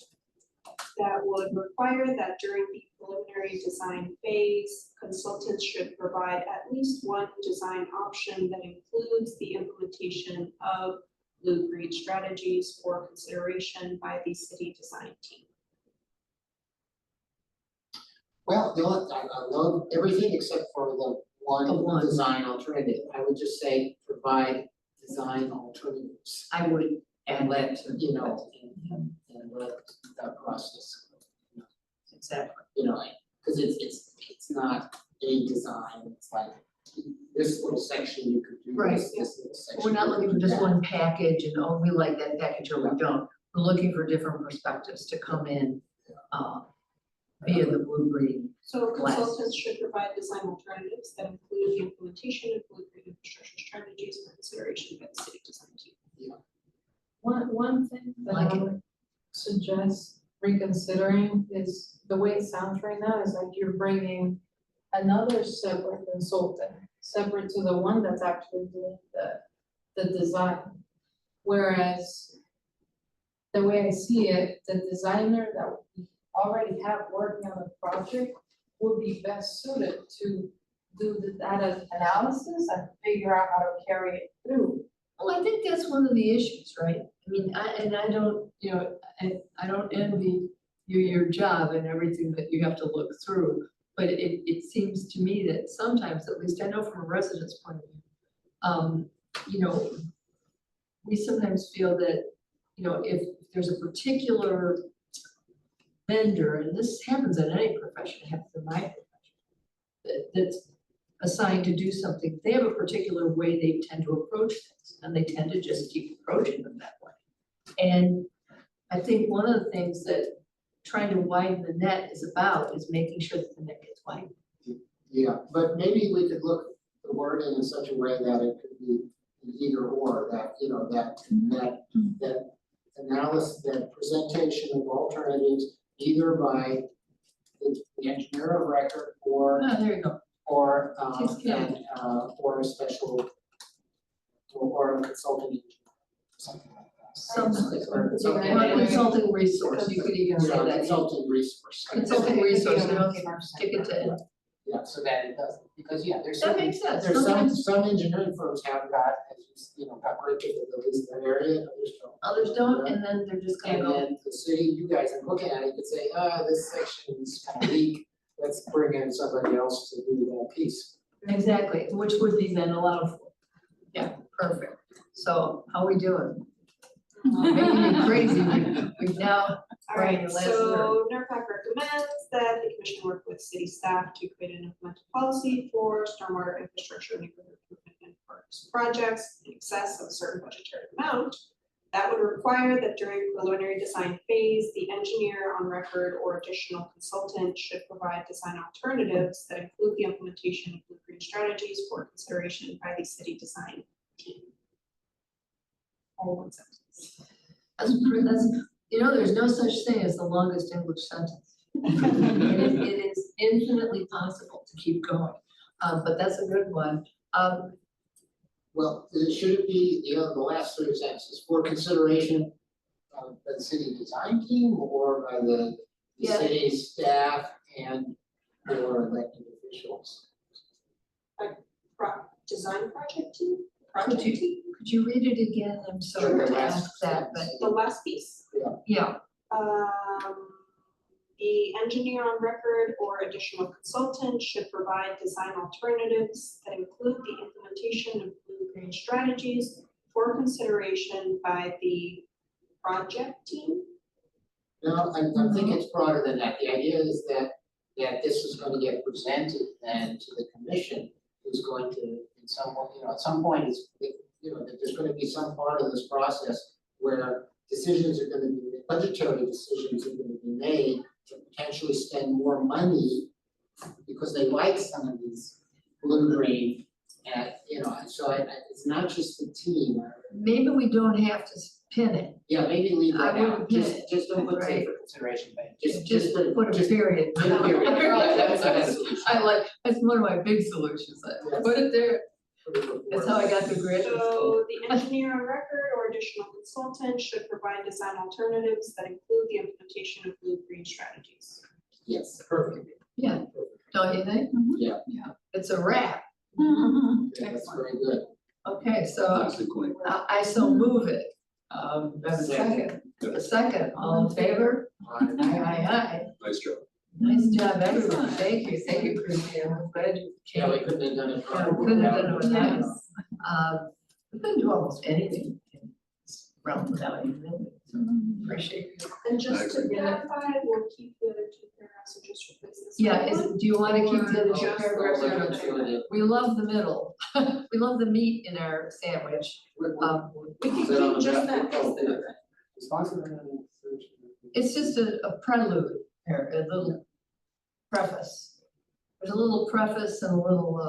that would require that during the preliminary design phase, consultants should provide at least one design option that includes the implementation of blue-green strategies for consideration by the city design team. Well, I love everything except for the one design alternative. I would just say provide design alternatives. I would And let, you know, and let that process, exactly. you know, like, cause it's not a design, it's like this little section you could do Right. this little section. We're not you looking could for do just that. one package and, oh, we like that package or we don't. We're looking for different perspectives to come in, via the blue-green. So Glass. consultants should provide design alternatives that include the implementation of blue-green infrastructure strategies for consideration by the city design team. One thing that Like I it. would suggest reconsidering is the way it sounds right now is like you're bringing another separate consultant, separate to the one that's actually doing the design. Whereas the way I see it, the designer that we already have working on the project would be best suited to do the data analysis and figure out how to carry it through. Well, I think that's one of the issues, right? I mean, I don't, you know, I don't envy your job and everything that you have to look through. But it seems to me that sometimes, at least I know from a resident's point of view, you know, we sometimes feel that, you know, if there's a particular vendor, and this happens in any profession, it happens in my profession, that's assigned to do something, they have a particular way they tend to approach things, and they tend to just keep approaching them that way. And I think one of the things that trying to widen the net is about is making sure that the net gets widened. Yeah, but maybe we could look the wording in such a way that it could be either or, that, you know, that analysis, that presentation of alternatives either by the engineer of record or there you go. or Takes care of or a special or a consulting engineer, something like that. Something, Or consulting- or consulting resource, you could even say Yeah, that. consulting resource. Consulting resource, you don't stick it to it. Yeah, so that it doesn't, because yeah, there's That some, makes sense. there's Sometimes some engineering firms have got, as you know, got great capabilities in that area, others don't. others don't, and then they're just gonna And go, then the city, you guys are looking at it, could say, this section is kind of weak, let's bring in somebody else to do that piece. exactly, which would be then allowed for. Yeah, perfect. So how we doing? Making me crazy, we've now, Right, Alright, the last so NERPAC recommends that the commission work with city staff to create and implement a policy for stormwater infrastructure and neighborhood improvement and parks projects in excess of a certain budgetary amount. That would require that during preliminary design phase, the engineer on record or additional consultant should provide design alternatives that include the implementation of blueprint strategies for consideration by the city design team. All one sentence. that's, you know, there's no such thing as the longest English sentence. It is infinitely possible to keep going, but that's a good one. Well, should it be, you know, the last three sentences, for consideration by the city design team or by the Yeah. city staff and or elected officials? Design project team? Could Project you, team? could you read it again? I'm sorry Sure, to the ask last that, but sentence. The last piece. yeah, The engineer on record or additional consultant should provide design alternatives that include the implementation of blue-green strategies for consideration by the project team. No, I think it's broader than that. The idea is that this is going to get presented then to the commission, who's going to, in some way, you know, at some point, that there's going to be some part of this process where decisions are going to be, budgetary decisions are going to be made to potentially spend more money because they like some of these blue-green, and, you know, so it's not just the team. maybe we don't have to pin it. Yeah, maybe leave that I out, wouldn't pin it, just don't put right. it for consideration, but Just put a period. put a period. That's a solution. I like, that's one of my big solutions, Yes. put it there, Put it before. that's how I got through graduate school. So the engineer on record or additional consultant should provide design alternatives that include the implementation of blue-green strategies. Yes, perfect. Yeah, don't you think? Yeah. Yeah, it's a wrap. Yeah, that's very good. Okay, so Nicely coined. I so move it. That's a second. A second, all in favor? Aye, aye, aye. Nice job. Nice job, everyone. Thank you, Christine. I'm glad you Yeah, came. we couldn't have done it. Yeah, we couldn't have done it without you. Yes. We couldn't do almost anything in this realm without you, really. So appreciate you. And just to Excellent. clarify, we'll keep the other two paragraphs and just replace this. Yeah, one. do you want to keep the other Or two just- paragraphs? Well, or let's not? do it. We love the middle. We love the meat in our sandwich. We can Is that on keep the just back? that piece there. Responsive. It's just a prelude, here, a little preface. There's a little preface and a little,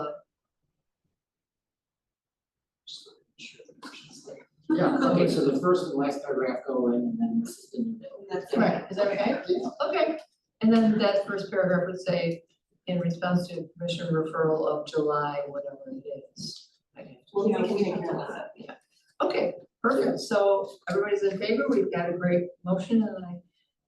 Yeah, okay, so the first and last paragraph go in and then this is in the middle. That's right, is that okay? Yeah. Okay. And then that first paragraph would say, in response to commission referral of July, whatever it is. Well, Yeah, we can we take can that do out. Yeah, okay, perfect, so everybody's in favor, we've got a great motion, and I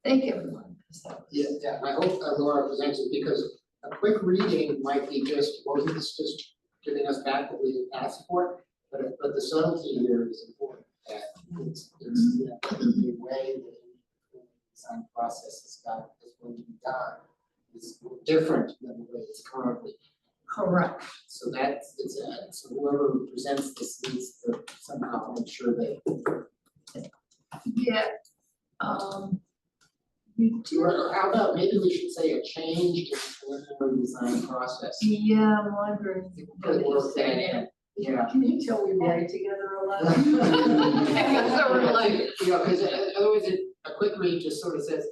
thank everyone. 'Cause that was- Yeah, I hope Laura presents it, because a quick reading might be just, wasn't this just giving us back what we asked for? But the subtlety here is important, that it's the way that the design process is going to be done is different than the way it's currently. Correct. So so whoever presents this needs to somehow make sure they. Yeah, we do, Or how about, maybe we should say a change in preliminary design process. yeah, I'm wondering. You could work that in, yeah. Can you tell we married together a lot? So we're like, You know, because otherwise a quick read just sort of says,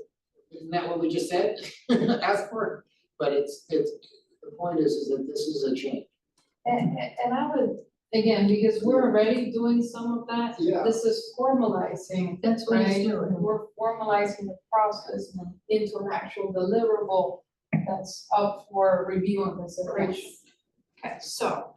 isn't that what we just said? Ask for it, but the point is that this is a change. And I would, again, because we're already doing some of that. Yeah. This is formalizing, That's what right? he's doing. We're formalizing the process into an actual deliverable that's up for review and consideration. Okay, so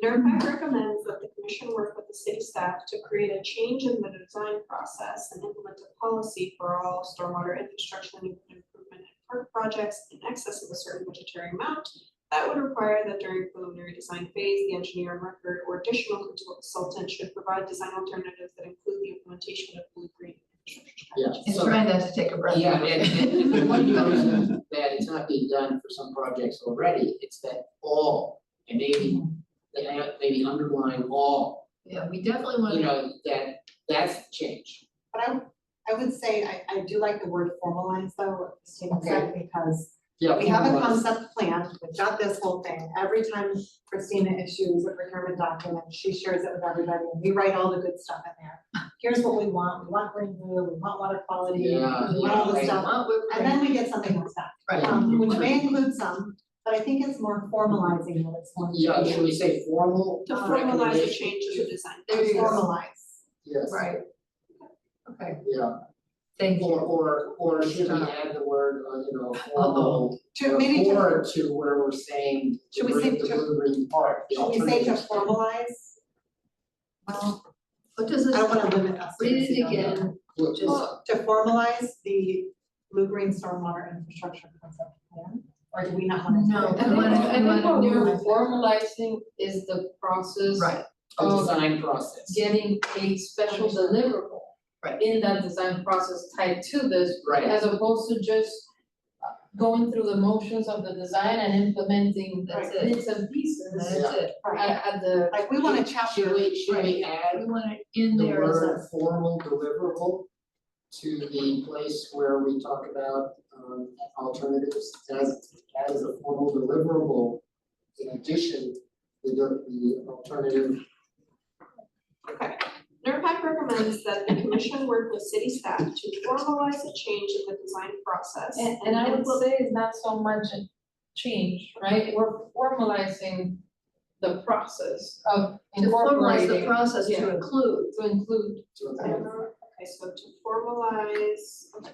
NERPAC recommends that the commission work with the city staff to create a change in the design process and implement a policy for all stormwater infrastructure and improvement and park projects in excess of a certain budgetary amount. That would require that during preliminary design phase, the engineer on record or additional consultant should provide design alternatives that include the implementation of blue-green infrastructure strategies. He's trying not to take a breath. Yeah, and one reason that it's not being done for some projects already, it's that all, and maybe underline all, Yeah, we definitely want you to. know, that's the change. But I would say, I do like the word formalize though, Christina said, because Yeah. we have a formalize. concept plan, we've got this whole thing. Every time Christina issues a procurement document, she shares it with everybody, and we write all the good stuff in there. Here's what we want green blue, we want water quality, we Yeah, want all this yeah, stuff. And then we get something like that, Right. which may include some, but I think it's more formalizing what it's going to be. Yeah, should we say formal To formalize a recommendation? change in the design. There you go. Formalize. Yes, Right. Okay, yeah, thank you. or should we add the word, formal, Maybe to, or to where we're saying, Should we say the to- blue-green part, the should we say to alternatives. formalize? Well, what does it? I don't wanna limit us. to Read this, it you know. again. Just- Well, to formalize the blue-green stormwater infrastructure concept plan, or do we not want to? No, I think what we're formalizing is the process. Right. The Of design process. getting a special deliverable. Right. In that design process tied to this. Right. As opposed to just going through the motions of the design and implementing That's it. bits and pieces That's it. at the. Like, we want a chapter. Should we add We want it in the there as a. word formal deliverable to the place where we talk about alternatives as a formal deliverable? In addition, the alternative. Okay. NERPAC recommends that the commission work with city staff to formalize a change in the design process. And I would say it's not so much a change, right? We're formalizing the process of To formalize the incorporating, process to yeah. include. to include. Okay, so to formalize, okay.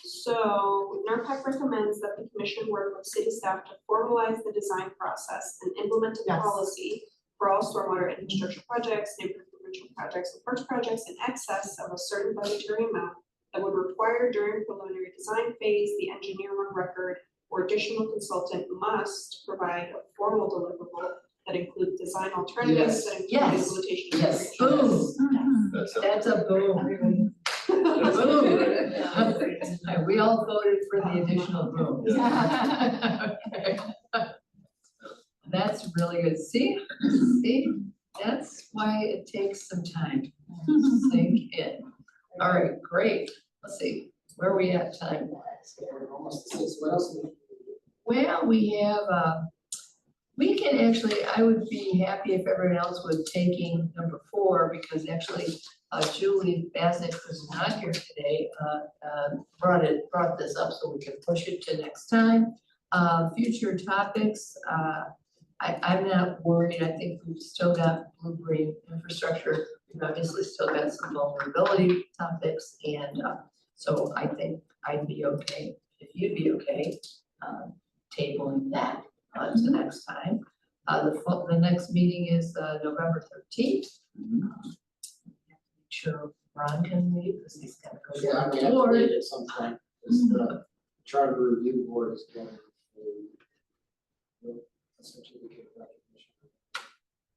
So NERPAC recommends that the commission work with city staff to formalize the design process and implement a Yes. policy for all stormwater infrastructure projects, neighborhood improvement projects, and parks projects in excess of a certain budgetary amount that would require during preliminary design phase, the engineer on record or additional consultant must provide a formal deliverable that includes design alternatives that include the Yes. implementation of. Yes. Boom. That's a boom. Boom. We all voted for the additional boom. Okay. That's really good. See, that's why it takes some time to sink in. All right, great. Let's see, where are we at time wise? We're almost, what else? do we- Well, we have, we can actually, I would be happy if everyone else was taking number 4, because actually Julie Basnick, who's not here today, brought this up so we can push it to next time. Future topics, I'm not worried. I think we've still got blue-green infrastructure. We've obviously still got some vulnerability topics, and so I think I'd be okay, if you'd be okay, tabling that to next time. The next meeting is November 13th. Sure Ron can leave, because he's gotta go Yeah, I down mean, the I have to board. leave at some point, because the charter review board is going to. Certificate of recognition.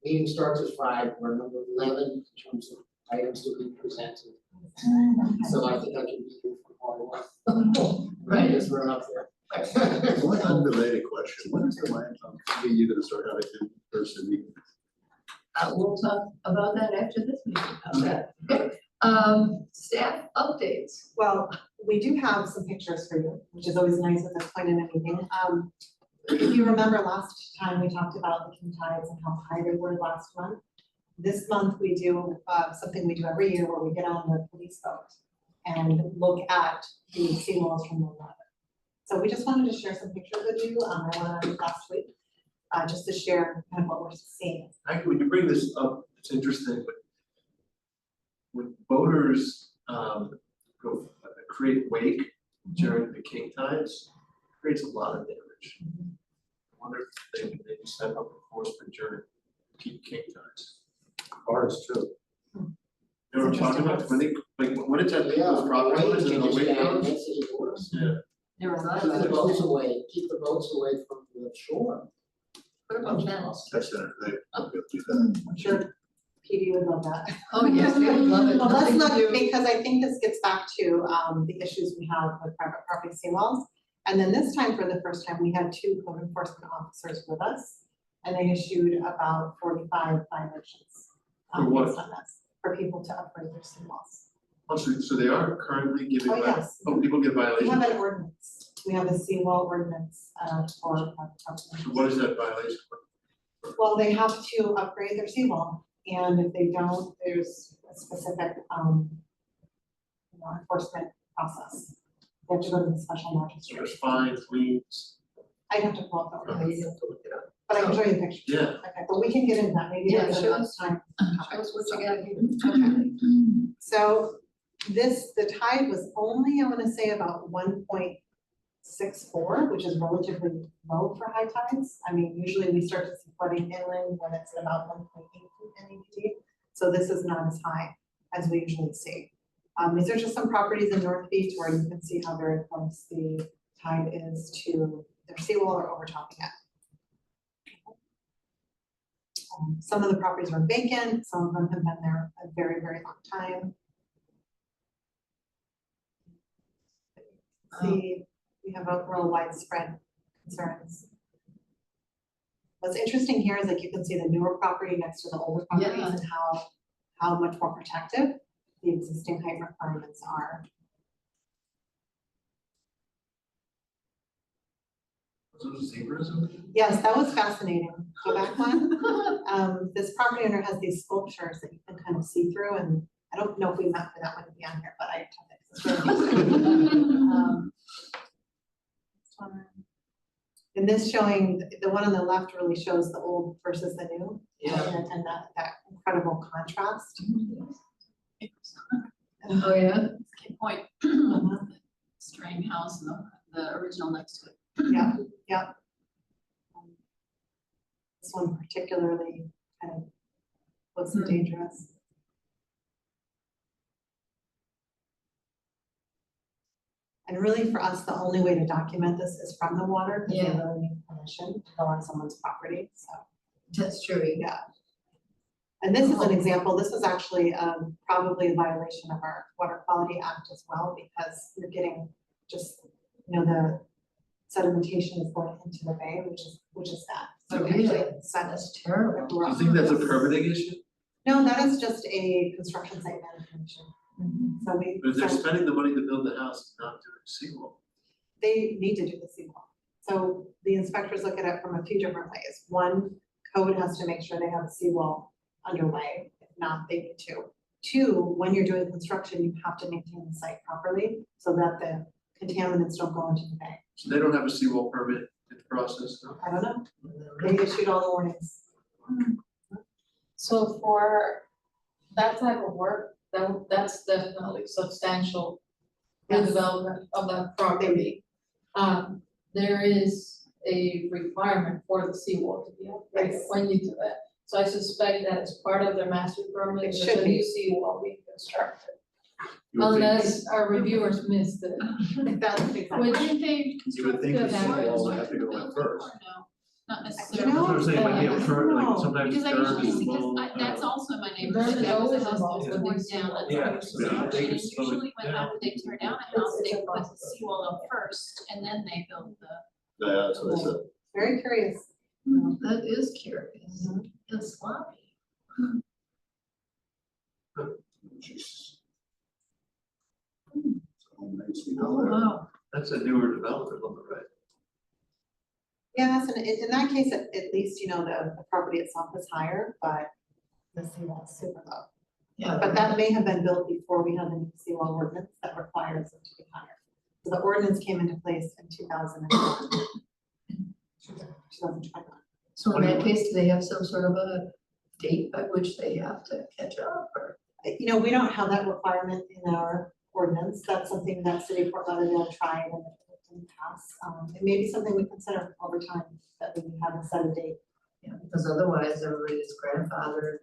Meeting starts at 5, we're number 11 in terms of items to be presented. So I think I can be here for quite a while. Right. Just run up there. One unrelated question, when is the land committee you gonna start having in-person meetings? We'll talk about that after this meeting. How's that? Okay. Staff updates. Well, we do have some pictures for you, which is always nice at this point in a meeting. If you remember last time, we talked about the king tides and how high they were last month. This month, we do something we do every year where we get on the police boat and look at the seawalls from the water. So we just wanted to share some pictures with you. I went on last week. just to share kind of what we're seeing. Actually, when you bring this up, it's interesting, but when voters, create wake during the king tides, it creates a lot of damage. I wonder if they set up enforcement during peak king tides. Cars too. You know what I'm talking about? When they, like, when it's at people's property owners and the wake goes, yeah. There were a lot Keep the of boats away, keep the boats away from the shore. What about fence? That's it, they'll do that. I'm sure PD would love that. Oh, yes, they would love it. Well, let's Nothing to look, do- because I think this gets back to the issues we have with private property seawalls. And then this time, for the first time, we had 2 code enforcement officers with us, and they issued about 45 violations. For what? Based on this, for people to upgrade their seawalls. Oh, so they are currently giving, Oh, yes. people get We violations. have an ordinance, we have a seawall ordinance for private property. So what is that violation? Well, they have to upgrade their seawall, and if they don't, there's a specific, enforcement process. They have to go to the special So magistrate. there's fines, liens. I'd have to pull up the Oh, ordinance, you have to look it up. but I can show you the picture. Yeah. Okay, but we can get into that, maybe Yeah, that's show another us. time. Show us what you got here. Okay. So the tide was only, I wanna say about 1.64, which is relatively low for high tides. I mean, usually we start to see flooding inland when it's at about 1.8 NEPD. So this is not as high as we usually see. These are just some properties in North Beach where you can see how very close the tide is to their seawall or overtopping it. Some of the properties are vacant, some of them have been there a very, very long time. See, we have a real widespread concerns. What's interesting here is like you can see the newer property next to the older properties Yeah. and how much more protective the existing height requirements are. Those zebras over there? Yes, that was fascinating. Go back one. This property owner has these sculptures that you can kind of see through, and I don't know if we meant for that one to be on here, but I took it. It's really neat. This one. And this showing, the one on the left really shows the old versus the new. Yeah. And that incredible contrast. Oh, yeah? Key Point, Uh-huh. Strang House and the original next to it. Yeah, yeah. This one particularly kind of looks dangerous. And really for us, the only way to document this is from the water, because they Yeah. really need permission to go on someone's property, so. That's true. Yeah. And this is an example, this was actually probably a violation of our Water Quality Act as well, because you're getting just, the sedimentation is going into the bay, which is sad. So Oh, we actually yeah. sent That's terrible. Do you think that's a permitting issue? No, that is just a construction site management issue. So But if they're spending the money to build the house, and not doing seawall. they need to do the seawall. So the inspectors look at it from a few different ways. One, code has to make sure they have a seawall underway, if not, they need to. Two, when you're doing construction, you have to maintain the site properly so that the contaminants don't go into the bay. So they don't have a seawall permit in the process, no? I don't know, they issued all the warnings. So for that type of work, that's definitely substantial Yes. redevelopment of that property. There is a requirement for the seawall to be upgraded Yes. when you do that. So I suspect that as part of their master permit, It there's should a be. new seawall being constructed. You would think- Unless our reviewers missed it. That's exactly. Why didn't they You would think the construct seawall would that have to go in first. or no? Not You necessarily. know, That's what I'm saying, it might be a I current, don't like know. sometimes Because I dirt usually is see, involved. because that's also in my Dirt neighborhood, is that was always a house involved that with was these torn down, that's Yeah, why so they construction, can and slow it usually when down. after they tear down a It's- house, it's they a put the process. seawall up first, and then they build the. Yeah, that's what I said. Very curious. That is curious. And sloppy. Jeez. So nice, we Oh, know that. wow. That's a newer development, right? Yes, and in that case, at least, the property itself is higher, but the seawall is super low. Yeah. But that may have been built before we had the new seawall ordinance that requires it to be higher. So the ordinance came into place in 2021. So in that case, do they have some sort of a date by which they have to catch up or? You know, we don't have that requirement in our ordinance. That's something that City of Fort Lauderdale tried and it didn't pass. It may be something we consider over time, that we haven't set a date. Yeah, because otherwise everybody's grandfathered,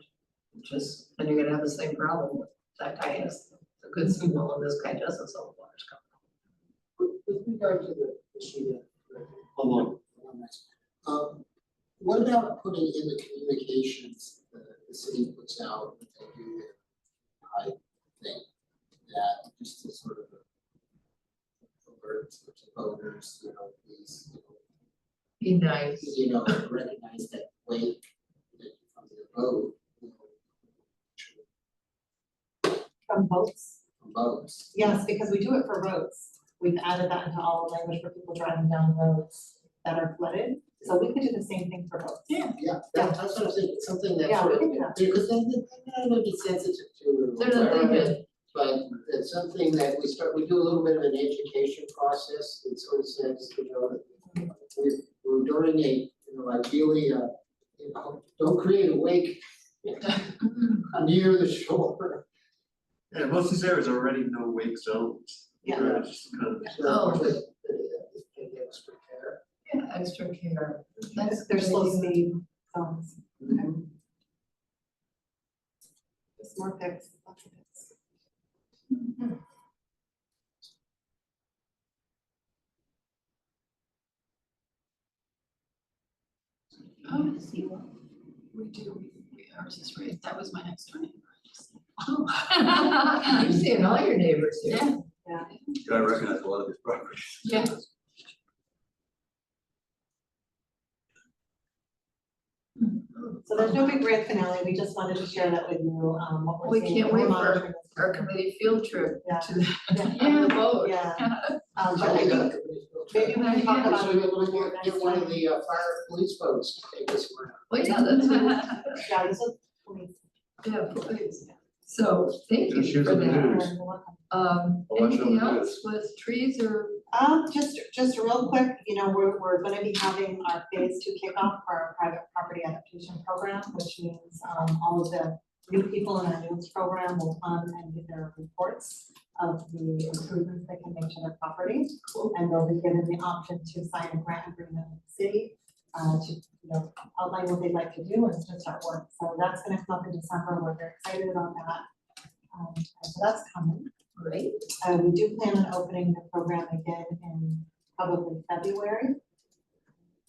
just, and you're gonna have the same problem with that guy has a good signal and this guy doesn't, so the water's coming. With regard to the issue that, hold on. What about putting in the communications the city puts out when they do their type thing, that just to sort of alert the voters, please, Be nice. recognize that wake from the vote, From boats? from votes. Yes, because we do it for roads. We've added that into all the language for people driving down roads that are flooded. So we could do the same thing for boats. Yeah, that's what I'm saying, something that Yeah, sort we of, can do that. because then they're gonna be sensitive to it. or They're not whatever, thinking. But it's something that we do a little bit of an education process, it sort of says, we're during a, ideally, don't create a wake near the shore. Yeah, most of these areas are already no wake zones. Yeah. Right, just kind of, Oh. Take extra care. Yeah, extra care. That's They're good slow idea. speed zones. Just more pics, lots of pics. Oh, I see one. We do, ours is right, that was my next door neighbor. You're seeing all your neighbors here. Yeah, I recognize a lot of these properties. yeah. So there's no big grand finale, we just wanted to share that with you, what we're We seeing. can't We're wait for monitoring this Our program. committee field trip Yeah. to the Yeah. boat. Yeah, but So I we think got- maybe we can talk about it a little more Get next one of time. the fire police boats to take us around. Well, yeah, that's, Yeah, this is, please. yeah, please. So thank Yeah, you shoes for on the that. news. You're welcome. I'll watch Anything on the else with trees or? Just real quick, we're gonna be having our phase 2 kickoff for our private property adaptation program, which means, all of the new people in our newest program will come and give their reports of the improvements they can make to their property. And they'll be given the option to sign a grant agreement with the city, to, outline what they'd like to do and to start work. So that's gonna come up in December, we're very excited about that. And so that's coming. Great. We do plan on opening the program again in probably February.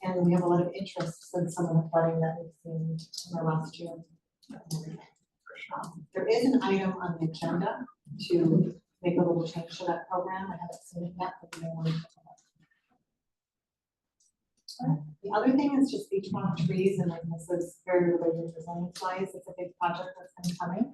And we have a lot of interest since some of the flooding that we've seen in the last year. and everything. There is an item on the agenda to make a little change to that program. I haven't seen it yet, but we may want to talk about it. The other thing is just beachfront trees, and this is very related to zoning wise. It's a big project that's been coming.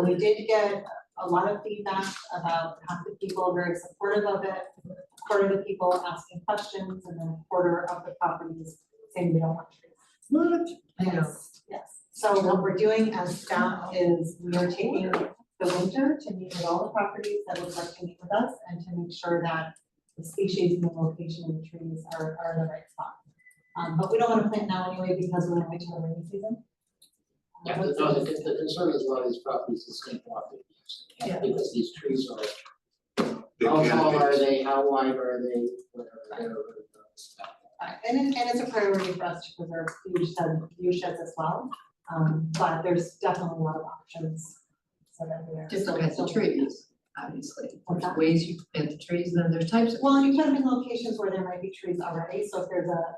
We did get a lot of feedback about half the people are very supportive of it, a quarter of the people asking questions, and then a quarter of the properties saying we don't want trees. What? I know. Yes, yes. So what we're doing as staff is we are taking the winter to meet with all the properties that would like to meet with us and to make sure that the species and the location of the trees are in the right spot. But we don't want to plant now anyway because we're going to wait till the rainy season. Yeah, but no, the concern is a lot of these properties is snake walking. Yeah. Because these trees are, Big how tall are canopies. they, how wide are they, whatever, they're. And it's a priority for us to preserve view sheds as well. But there's definitely a lot of options. So that we are. Different kinds of trees, obviously. What's that? Ways you plant the trees, and then there's types of. Well, and you put them in locations where there might be trees already, so if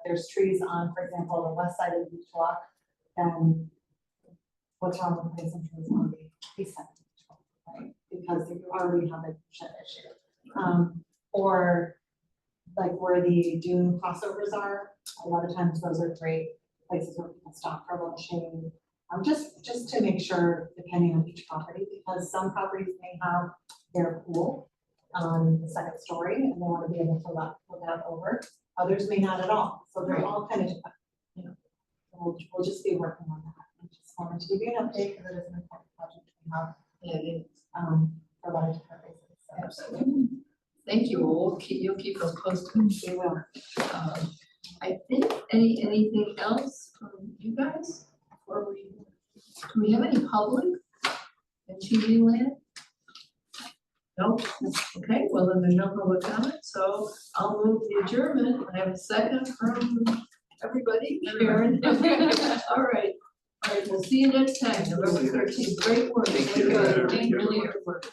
there's trees on, for example, the west side of the beach walk, then what's wrong with putting some trees on the east side of the beach walk, right? Because you already have a shed issue. Or like where the dune crossovers are, a lot of times those are great places where people stop for a little shade. Just to make sure, depending on each property, because some properties may have their pool on the second story and they want to be able to look out over. Others may not at all. So they're all kind of different. We'll just be working on that. I just wanted to give you an update because it is an important project we have Yeah, it is. for a lot of different reasons. So Absolutely. Thank you. You'll keep us posted. we will. I think anything else you guys, before we, do we have any public in TV land? No, okay, well, then there's no public comment, so I'll move the adjournment. I have a second from everybody, Karen. All right, we'll see you next time, November 13th. Great work. Thank you. Everybody. Thank you. Really good work.